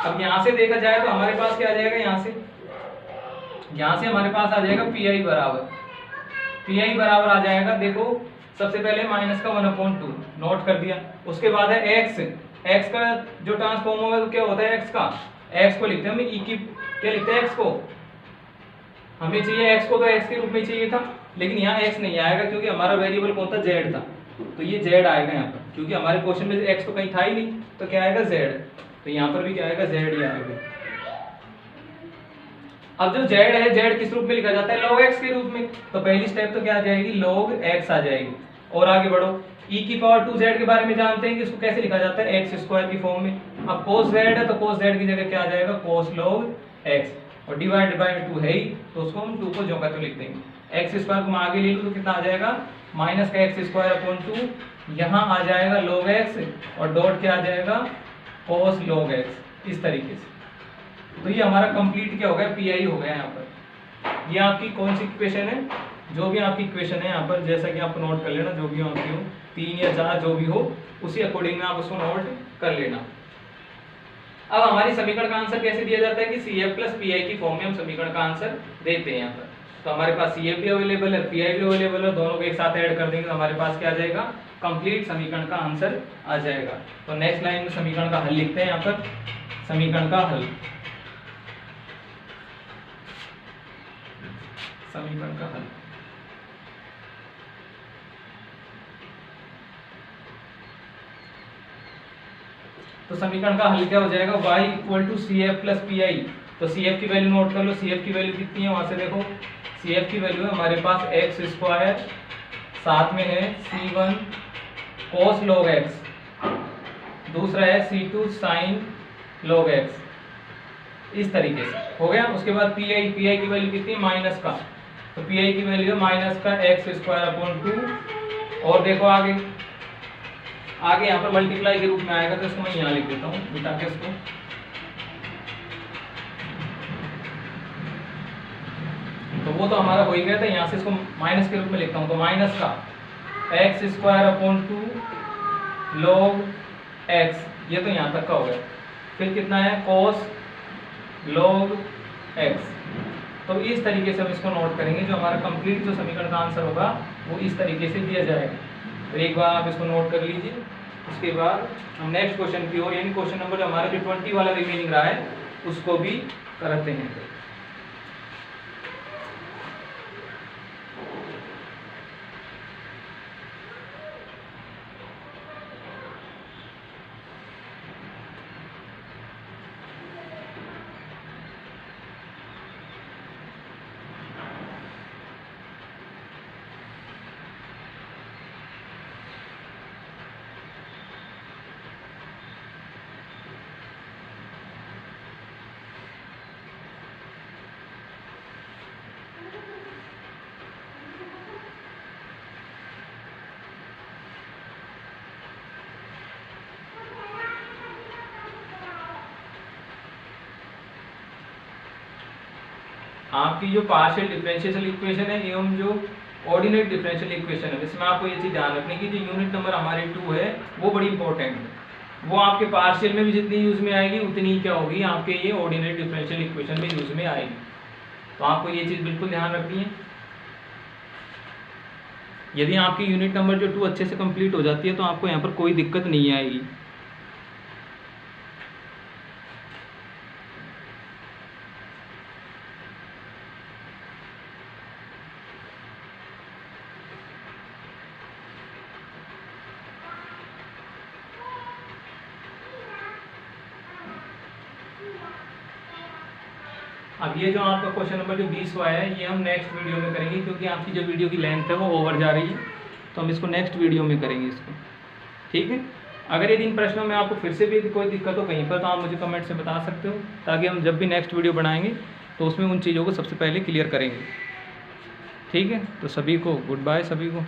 अब यहां से देखा जाए तो हमारे पास क्या आ जाएगा, यहां से हमारे पास आ जाएगा पीआई बराबर आ जाएगा, देखो सबसे पहले माइनस का 1/2 नोट कर दिया, उसके बाद है x का जो ट्रांसफॉर्म होगा तो क्या होता है x को लिखते हैं हम e की, क्या लिखते हैं x को, हमें चाहिए x को तो x के रूप में चाहिए था, लेकिन यहाँ x नहीं आएगा क्योंकि हमारा वेरिएबल कौन था z था, तो ये z आएगा यहाँ पर, क्योंकि हमारे क्वेश्चन में x तो कहीं था ही नहीं, तो क्या आएगा z, तो यहाँ पर भी क्या आएगा z ही आएगा। अब जो z है, z किस रूप में लिखा जाता है, log x के रूप में, तो पहली स्टेप तो क्या आ जाएगी log x आ जाएगी। और आगे बढ़ो, e की पावर 2z के बारे में जानते हैं कि इसको कैसे लिखा जाता है x² की फॉर्म में। अब cos z है तो cos z की जगह क्या आ जाएगा cos log x, और डिवाइड बाय 2 है ही तो उसको हम 2 को जो का तो लिख देंगे। x² को हम आगे ले लो तो कितना आ जाएगा माइनस का x²/2, यहाँ आ जाएगा log x और डॉट क्या आ जाएगा cos log x, इस तरीके से। तो ये हमारा कंप्लीट क्या हो गया पीआई हो गया यहाँ पर। ये आपकी कौन सी इक्वेशन है, जो भी आपकी इक्वेशन है यहाँ पर, जैसा कि आप नोट कर लेना, जो भी आपकी हो 3 या 4 जो भी हो उसी अकॉर्डिंग में आप उसको नोट कर लेना। अब हमारी समीकरण का आंसर कैसे दिया जाता है कि CF प्लस PI की फॉर्म में हम समीकरण का आंसर देते हैं यहाँ पर। तो हमारे पास CF भी अवेलेबल है, PI भी अवेलेबल है, दोनों को एक साथ ऐड कर देंगे तो हमारे पास क्या आ जाएगा कंप्लीट समीकरण का आंसर आ जाएगा। तो नेक्स्ट लाइन में समीकरण का हल लिखते हैं यहाँ पर, समीकरण का हल, समीकरण का हल। तो समीकरण का हल क्या हो जाएगा y = CF प्लस PI। तो CF की वैल्यू नोट कर लो, CF की वैल्यू कितनी है वहां से देखो, CF की वैल्यू है हमारे पास x², साथ में है C1 cos log x, दूसरा है C2 sin log x, इस तरीके से हो गया। उसके बाद PI की वैल्यू कितनी है माइनस का, तो PI की वैल्यू है माइनस का x²/2 और देखो आगे यहाँ पर मल्टीप्लाई के रूप में आएगा, तो इसको मैं यहाँ लिख देता हूँ मिटा के इसको। तो वो तो हमारा हो ही गया था, यहाँ से इसको माइनस के रूप में लिखता हूँ। तो माइनस का x² log x, ये तो यहाँ तक का हो गया। फिर कितना है cos log x। तो इस तरीके से हम इसको नोट करेंगे, जो हमारा कंप्लीट जो समीकरण का आंसर होगा वो इस तरीके से दिया जाएगा। तो एक बार आप इसको नोट कर लीजिए। उसके बाद हम नेक्स्ट क्वेश्चन की ओर, यानी क्वेश्चन नंबर जो हमारा जो 20 वाला रिमेनिंग रहा है उसको भी करते हैं। आपकी जो पार्शियल डिफरेंशियल इक्वेशन है एवं जो ऑर्डिनरी डिफरेंशियल इक्वेशन है, इसमें आपको ये चीज़ ध्यान रखनी की जो यूनिट नंबर हमारे 2 है वो बड़ी इंपॉर्टेंट है। वो आपके पार्शियल में भी जितनी यूज में आएगी उतनी क्या होगी आपके ये ऑर्डिनरी डिफरेंशियल इक्वेशन में यूज में आएगी। तो आपको ये चीज़ बिल्कुल ध्यान रखनी है। यदि आपकी यूनिट नंबर जो 2 अच्छे से कंप्लीट हो जाती है तो आपको यहाँ पर कोई दिक्कत नहीं आएगी। अब ये जो आपका क्वेश्चन नंबर जो 20वां है ये हम नेक्स्ट वीडियो में करेंगे, क्योंकि आपकी जो वीडियो की लेंथ है वो ओवर जा रही है, तो हम इसको नेक्स्ट वीडियो में करेंगे इसको। ठीक है। अगर ये इन प्रश्नों में आपको फिर से भी कोई दिक्कत हो कहीं पर तो आप मुझे कमेंट से बता सकते हो, ताकि हम जब भी नेक्स्ट वीडियो बनाएंगे तो उसमें उन चीज़ों को सबसे पहले क्लियर करेंगे। ठीक है। तो सभी को गुड बाय सभी को।